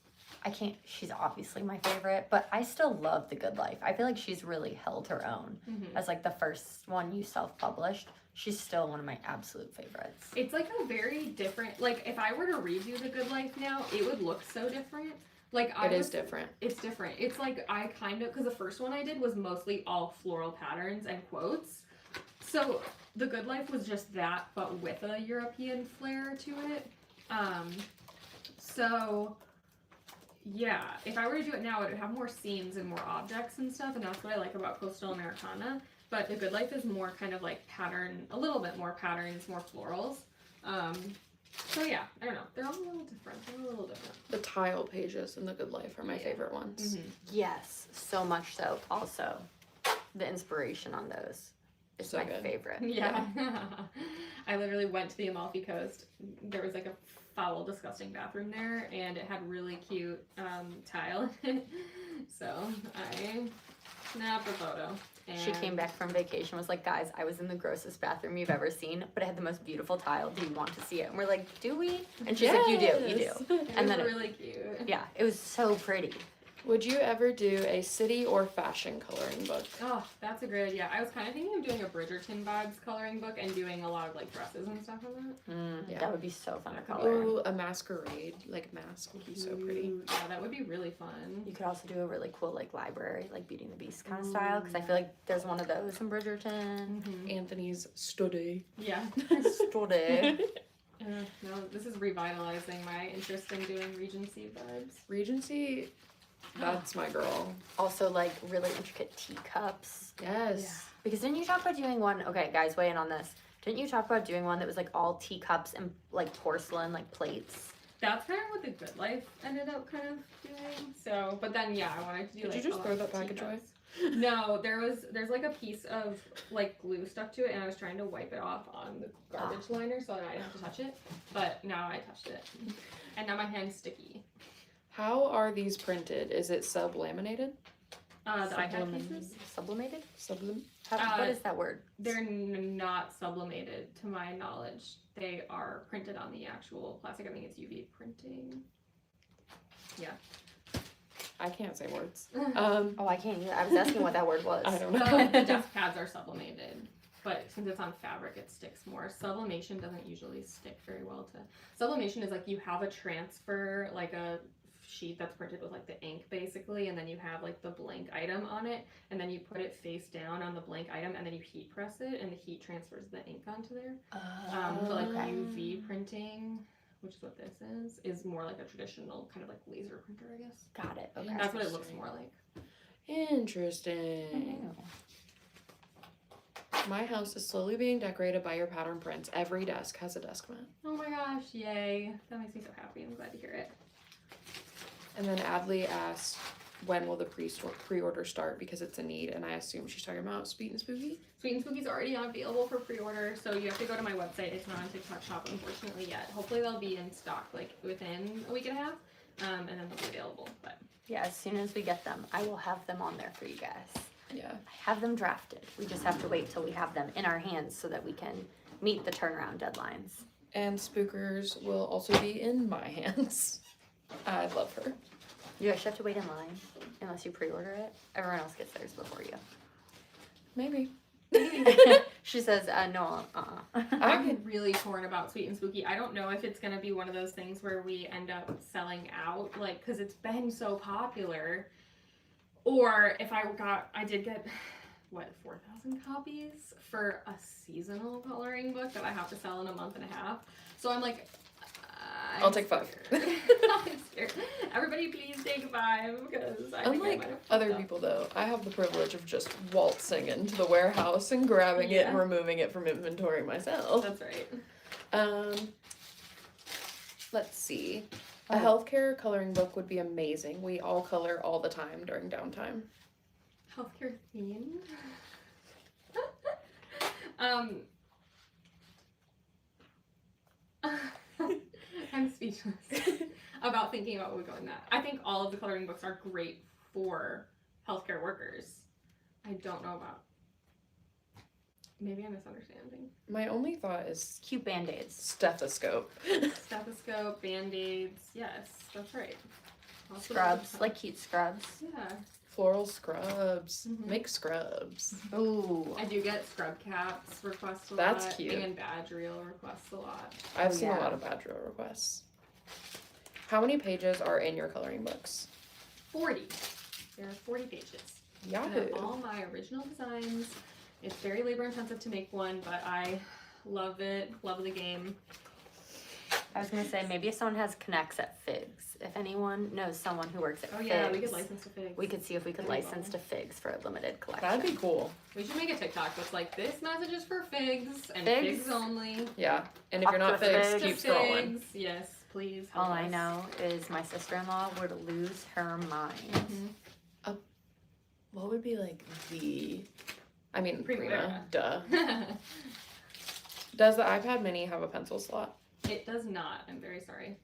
she's obviously my favorite, but I still love The Good Life. I feel like she's really held her own as like the first one you self-published. She's still one of my absolute favorites. It's like a very different, like if I were to redo The Good Life now, it would look so different. Like It is different. It's different. It's like I kind of, because the first one I did was mostly all floral patterns and quotes. So The Good Life was just that, but with a European flair to it. So yeah, if I were to do it now, it would have more scenes and more objects and stuff, and that's what I like about Coastal Americana. But The Good Life is more kind of like pattern, a little bit more patterns, more florals. So yeah, I don't know. They're all a little different. The tile pages in The Good Life are my favorite ones. Yes, so much so. Also, the inspiration on those is So my good. favorite. Yeah. I literally went to the Amalfi Coast. There was like a foul, disgusting bathroom there, and it had really cute tile in it. So I snapped a photo. And She came back from vacation, was like, guys, I was in the grossest bathroom you've ever seen, but it had the most beautiful tile. Do you want to see it? And we're like, do we? And she's like, you do. It And was then really cute. yeah, it was so pretty. Would you ever do a city or fashion coloring book? Oh, that's a great idea. I was kind of thinking of doing a Bridgerton vibes coloring book and doing a lot of like dresses and stuff on that. Yeah. That would be so fun to That could be color. Ooh, a masquerade, like mask would be so pretty. Ooh, yeah, that would be really fun. You could also do a really cool like library, like Beauty and the Beast kind of style, because I feel like there's one of those in Bridgerton. Anthony's study. Yeah. Study. No, this is revitalizing my interest in doing Regency vibes. Regency, that's my girl. Also, like really intricate teacups. Yes. Because didn't you talk about doing one? Okay, guys, weigh in on this. Didn't you talk about doing one that was like all teacups and like porcelain, like plates? That's kind of what The Good Life ended up kind of doing. So, but then yeah, I wanted to do. Did like, you just a throw lot of that package away? teacups. No, there's like a piece of like glue stuck to it, and I was trying to wipe it off on the garbage liner so that I didn't have to touch it. But now I touched it, and now my hand's sticky. How are these printed? Is it sublimated? The iPad pieces. Sublimated? Sublim? What is that word? They're not sublimated, to my knowledge. They are printed on the actual plastic. I think it's UV printing. Yeah. I can't say words. Oh, I can't either. I was asking what that word was. I don't So know. the desk pads are sublimated, but since it's on fabric, it sticks more. Sublimation doesn't usually stick very well to. Sublimation is like you have a transfer, like a sheet that's printed with like the ink basically, and then you have like the blank item on it, and then you put it face down on the blank item, and then you heat press it, and the heat transfers the ink onto there. So like okay. UV printing, which is what this is more like a traditional kind of like laser printer, I guess. Got it. Okay. That's what it looks more like. Interesting. My house is slowly being decorated by your pattern prints. Every desk has a desk mat. Oh my gosh, yay. That makes me so happy. I'm glad to hear it. And then Adley asked, when will the pre-order start? Because it's a need, and I assume she's talking about Sweet and Spooky. Sweet and Spooky's already available for pre-order, so you have to go to my website. It's not on TikTok Shop, unfortunately, yet. Hopefully they'll be in stock, like, within a week and a half, and then they'll be available, but... Yeah, as soon as we get them, I will have them on there for you guys. Yeah. I have them drafted. We just have to wait till we have them in our hands so that we can meet the turnaround deadlines. And Spookers will also be in my hands. I love her. You actually have to wait in line unless you pre-order it. Everyone else gets theirs before you. Maybe. She says, no, I'm really torn about Sweet and Spooky. I don't know if it's gonna be one of those things where we end up selling out, like, because it's been so popular. Or if I did get, what, 4,000 copies for a seasonal coloring book that I have to sell in a month and a half. So I'm like, I'll take 5. I'm scared. Everybody please take 5 because I think I Unlike might have other fucked up. people, though, I have the privilege of just waltzing into the warehouse and grabbing it and Yeah. removing it from inventory myself. That's right. Let's see. A healthcare coloring book would be amazing. We all color all the time during downtime. Healthcare themed. I'm speechless about thinking about what would go in that. I think all of the coloring books are great for healthcare workers. I don't know about. Maybe I'm misunderstanding. My only thought is cute band-aids. stethoscope. Stethoscope, band-aids. Yes, that's right. Lots of Scrubs, other like cute scrubs. yeah. Floral scrubs. Mhm. Make scrubs. Ooh. I do get scrub caps requests a That's lot. cute. And badge reel requests a lot. I've Oh, seen yeah. a lot of badge reel requests. How many pages are in your coloring books? 40. There are 40 pages. I Yahoo. have all my original designs. It's very labor intensive to make one, but I love it. Love the game. I was gonna say maybe if someone has connects at Figs. If anyone knows someone who works at Oh Figs, yeah, we could license to Figs. we could see if we could There you license go. to Figs for a limited collection. That'd be cool. We should make a TikTok that's like, this message is for Figs and Figs? Figs only. Yeah. And if you're not Octopus fixed, Figs. keep Just scrolling. Figs. Yes, please help All I us. know is my sister-in-law would lose her mind. Mhm. What would be like the. I mean, Prima. Duh. Does the iPad mini have a pencil slot? It does not. I'm very sorry.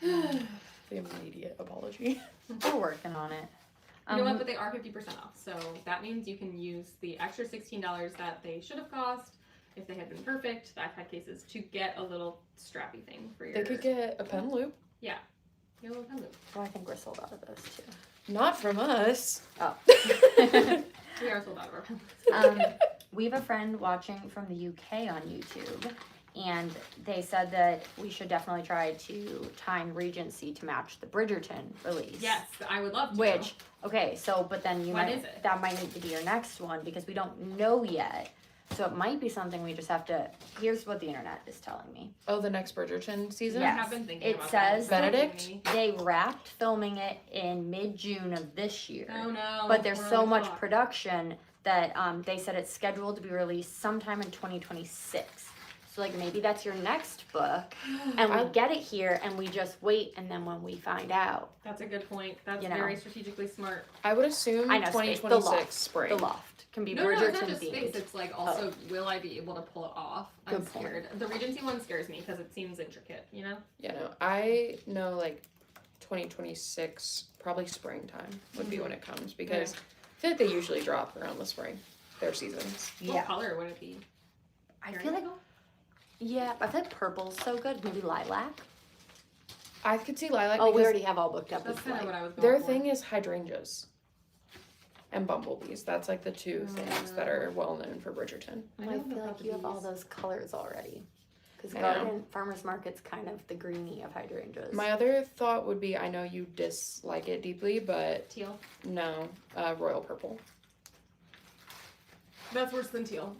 The immediate apology. We're working on it. You know what? But they are 50% off. So that means you can use the extra $16 that they should have cost if they had been perfect, the iPad cases, to get a little strappy thing for your. They could get a pen loop. Your little pen loop. Well, I think we're sold out of those too. Not from us. Oh. We are sold out of our pen loops. We have a friend watching from the UK on YouTube, and they said that we should definitely try to time Regency to match the Bridgerton release. Yes, I would love to. Which, okay, so, but then When might, is it? that might need to be your next one because we don't know yet. So it might be something we just have to, here's what the internet is telling me. Oh, the next Bridgerton season? I Yes. have been thinking It about says that. Benedict? They wrapped filming it in mid-June of this year. Oh no. But there's we're so on the much clock. production that they said it's scheduled to be released sometime in 2026. So like maybe that's your next book, and we I- get it here, and we just wait, and then when we find out, That's a good point. That's You know. very strategically smart. I would assume I know, space, the 2026 loft, spring. the loft can be No, it's not Bridgerton just space. themed. It's like also, will I be able to pull it off? I'm Good point. scared. The Regency one scares me because it seems intricate. You know. Yeah, no. I know like 2026, probably springtime would be Mhm. when it comes because I feel like they usually drop around the spring, their seasons. What Yeah, color would it be? I feel like I feel like purple's so good. Maybe lilac. I could see lilac Oh, we because already have all booked up That's with kind of lilac. what I was going their for. thing is hydrangeas and bumblebees. That's like the two things that are well known for Bridgerton. I I know feel about like you have all bees. those colors already. Because I know. garden farmers market's kind of the greeny of hydrangeas. My other thought would be I know you dislike it deeply, but Teal. no, royal purple. That's worse than teal.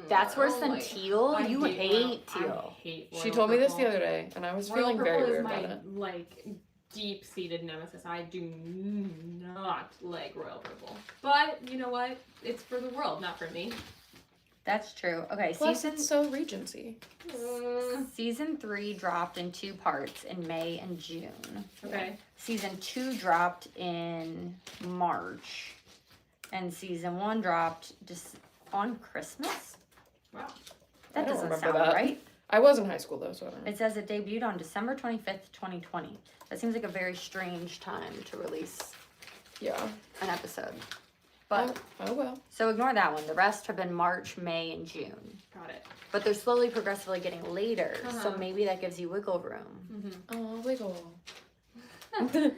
That's worse Oh than my- teal. I You hate hate royal- teal. I hate She royal told me this the purple. other day, and I was Royal feeling very purple weird is about my it. like deep-seated nemesis. I do not like royal purple. But you know what? It's for the world, not for me. That's true. Okay, Plus, it's so Regency. season 3 dropped in 2 parts in May and June. Okay. Season 2 dropped in March, and season 1 dropped just on Christmas. Wow. That I don't doesn't remember sound that. right. I was in high school though, so I don't know. It says it debuted on December 25th, 2020. That seems like a very strange time to release Yeah. an episode. But Oh well. so ignore that one. The rest have been March, May, and June. Got it. But they're slowly, progressively getting later. So Uh-huh. maybe that gives you wiggle room. Mm-hmm. Oh, wiggle. Okay.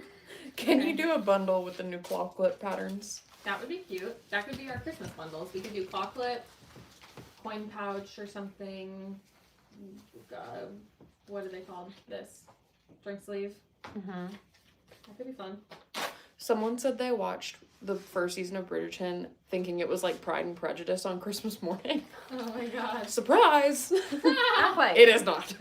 Can you do a bundle with the new claw clip patterns? That would be cute. That could be our Christmas bundles. We could do claw clip, coin pouch, or something. What are they called? This drink sleeve. Mm-hmm. That could be fun. Someone said they watched the first season of Bridgerton thinking it was like Pride and Prejudice on Christmas morning. Oh my god. Surprise! Not quite. It is not.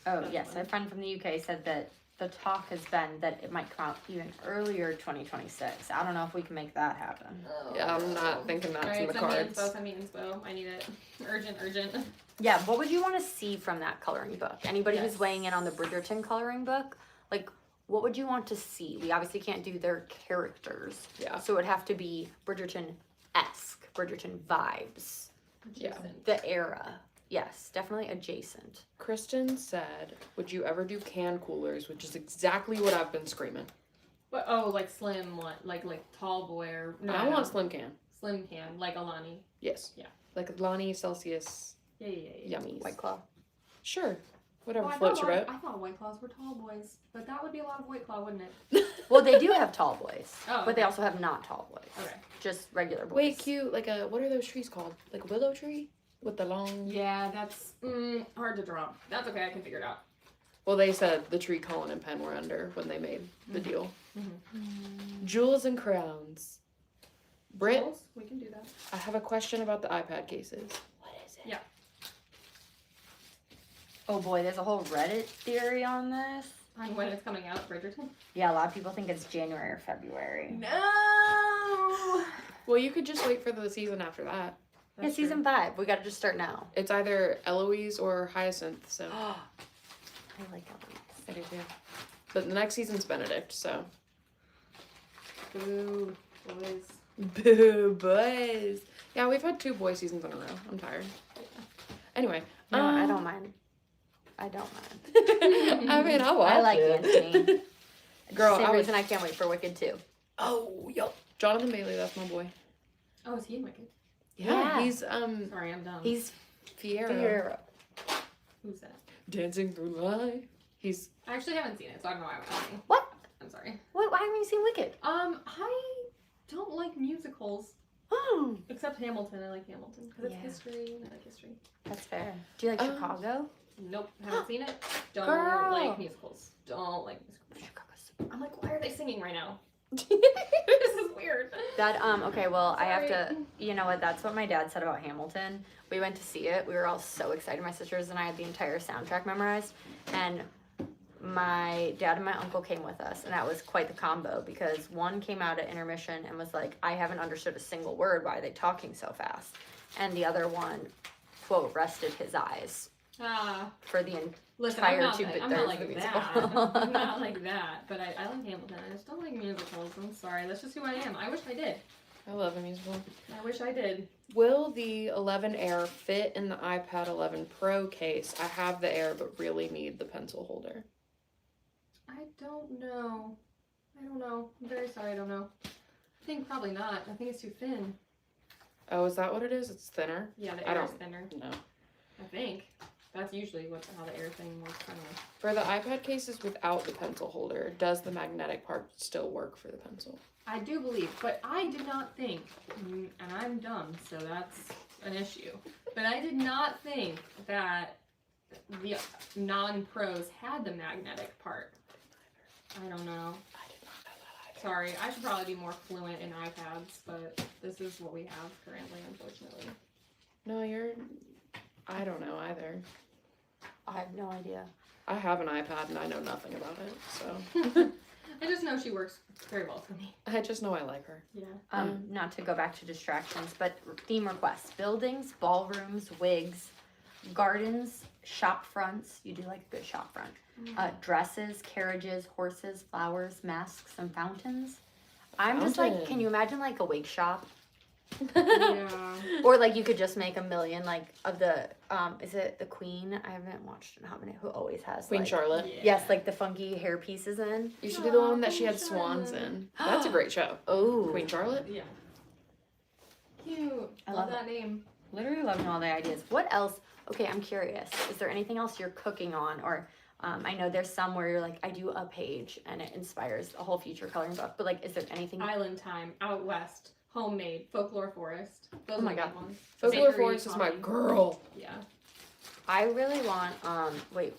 Oh, yes. A friend from the UK said that the talk has been that it might come out even earlier 2026. I don't know if we can make that happen. Yeah, I'm not thinking that's in the Send me cards. inspo, send me inspo. I need it. Urgent. Yeah, what would you want to see from that coloring book? Anybody Yes. who's weighing in on the Bridgerton coloring book, like, what would you want to see? We obviously can't do their characters. Yeah. So it would have to be Bridgerton-esque, Bridgerton vibes. Yeah. The era. Yes, definitely adjacent. Kristen said, would you ever do can coolers, which is exactly what I've been screaming. But like slim one, like tall boy or no, I want slim can. slim can, like Alani. Yes. Yeah. Like Lonnie Celsius Yeah. yummies. White Claw. Sure. Whatever Oh, floats your boat. I thought White Claws were tall boys, but that would be a lot of White Claw, wouldn't it? Well, they do have tall boys, Oh, but they okay. also have not tall boys. Okay. Just regular boys. Wait, cute. Like what are those trees called? Like a willow tree with the long. Yeah, that's hard to draw. That's okay. I can figure it out. Well, they said the tree Colin and Penn were under when they made the deal. Jewels and crowns. Britt, Jewels? We can do that. I have a question about the iPad cases. What is it? Yeah. Oh boy, there's a whole Reddit theory on this. On when it's coming out, Bridgerton. Yeah, a lot of people think it's January or February. No. Well, you could just wait for the season after that. Yeah, season 5. We gotta just start now. It's either Eloise or Hyacinth, so. I like Eloise. I do too. But the next season's Benedict, so. Boo, boys. Boo, boys. Yeah, we've had 2 boy seasons in a row. I'm tired. Anyway. No, I don't mind. I don't mind. I mean, I'll watch I like it. Anthony. Girl, Same I was... reason I can't wait for Wicked 2. Oh, yup. Jonathan Bailey, that's my boy. Oh, is he in Wicked? Yeah. He's, Sorry, I'm dumb. He's Fiero. Fiero. Who's that? Dancing through life. He's... I actually haven't seen it, so I don't know why I'm asking. What? I'm sorry. What? Why haven't you seen Wicked? I don't like musicals. Oh, Except Hamilton. I like Hamilton. Because it's Yeah. history, and I like history. that's fair. Do you like Chicago? Nope, haven't seen it. Don't Girl. like musicals. Don't like musicals. Chicago's I'm like, why are they singing right now? This is weird. That okay, well, I have Sorry. to, you know what, that's what my dad said about Hamilton. We went to see it. We were all so excited. My sisters and I had the entire soundtrack memorized, and my dad and my uncle came with us, and that was quite the combo because one came out at intermission and was like, I haven't understood a single word. Why are they talking so fast? And the other one, quote, rested his eyes for the Listen, entire I'm 2 not, bit I'm thirds not of like the that. musical. I'm not like that. But I like Hamilton. I just don't like musicals. I'm sorry. That's just who I am. I wish I did. I love a musical. I wish I did. Will the 11 Air fit in the iPad 11 Pro case? I have the Air, but really need the pencil holder. I don't know. I'm very sorry. I don't know. I think probably not. I think it's too thin. Oh, is that what it is? It's thinner? Yeah, the I air is don't- thinner. No. I think. That's usually how the air thing works anyway. For the iPad cases without the pencil holder, does the magnetic part still work for the pencil? I do believe, but I did not think, and I'm dumb, so that's an issue. But I did not think that the non-pros had the magnetic part. I don't know. I did not know that either. Sorry, I should probably be more fluent in iPads, but this is what we have currently, unfortunately. No, I don't know either. I have no idea. I have an iPad and I know nothing about it, so. I just know she works very well for me. I just know I like her. Yeah. Not to go back to distractions, but theme requests: buildings, ballrooms, wigs, gardens, shop fronts. You do like a good shop front. Dresses, carriages, horses, flowers, masks, and fountains. I'm just like, can you imagine like a wig shop? Yeah. Or like you could just make a million like of the is it the Queen? I haven't watched in how many who always has Queen like, Charlotte. Yeah. Yes, like the funky hair pieces in. You should do the one that she Queen had swans Charlotte. in. That's a great show. Oh, Queen Charlotte? Yeah. Cute. I love love that name. literally loving all the ideas. What else? Okay, I'm curious. Is there anything else you're cooking on? Or I know there's some where you're like, I do a page and it inspires a whole future coloring book. But like, is there anything? Island Time, Out West, Homemade, Folklore Forest. Those Oh my are the God. ones. Folklore Bakery, Forest is my coffee. girl. Yeah. I really want homemade.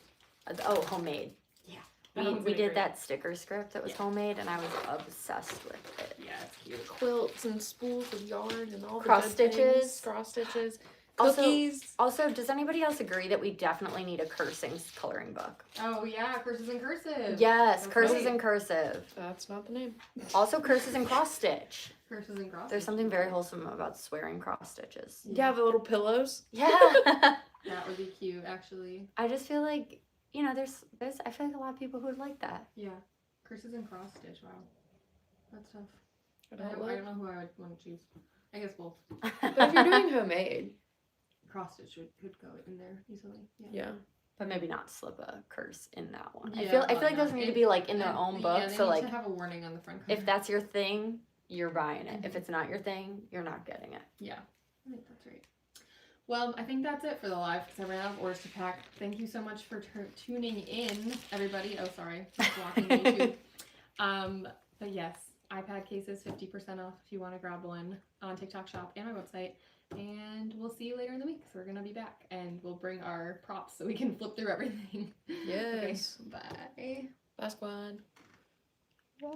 That We one's we gonna be did that sticker script that was Yeah. homemade and I was obsessed with it. great. Yeah, it's cute. Quilts and spools of yarn and all the Cross good stitches. things. Cross stitches. Also- Cookies. Also, does anybody else agree that we definitely need a cursing coloring book? Oh yeah, curses and cursive. Yes, That's curses right. and cursive. That's not the name. Also, curses and cross stitch. Curses and crosses. There's something very wholesome about swearing cross stitches. Yeah, the little pillows. Yeah. That would be cute, actually. I just feel like, you know, there's I feel like a lot of people who would like that. Yeah. Curses and cross stitch. Wow. That's tough. I I don't don't like- know who I would want to choose. I guess both. But if you're doing homemade, Cross stitch could go in there easily. Yeah. yeah. But maybe not slip a curse in that one. Yeah, I feel like probably those not. need to It- be like in their And- own book. Yeah, they So need like to have a warning on the front cover. if that's your thing, you're buying it. If it's not your thing, you're not getting it. Yeah, I think that's right. Well, I think that's it for the live because I ran out of orders to pack. Thank you so much for tuning in, everybody. Oh, sorry, blocking YouTube. But yes, iPad cases 50% off if you want to grab one on TikTok Shop and my website. And we'll see you later in the week. So we're gonna be back, and we'll bring our props so we can flip through everything. Yes. Okay, bye. Last one. Wow.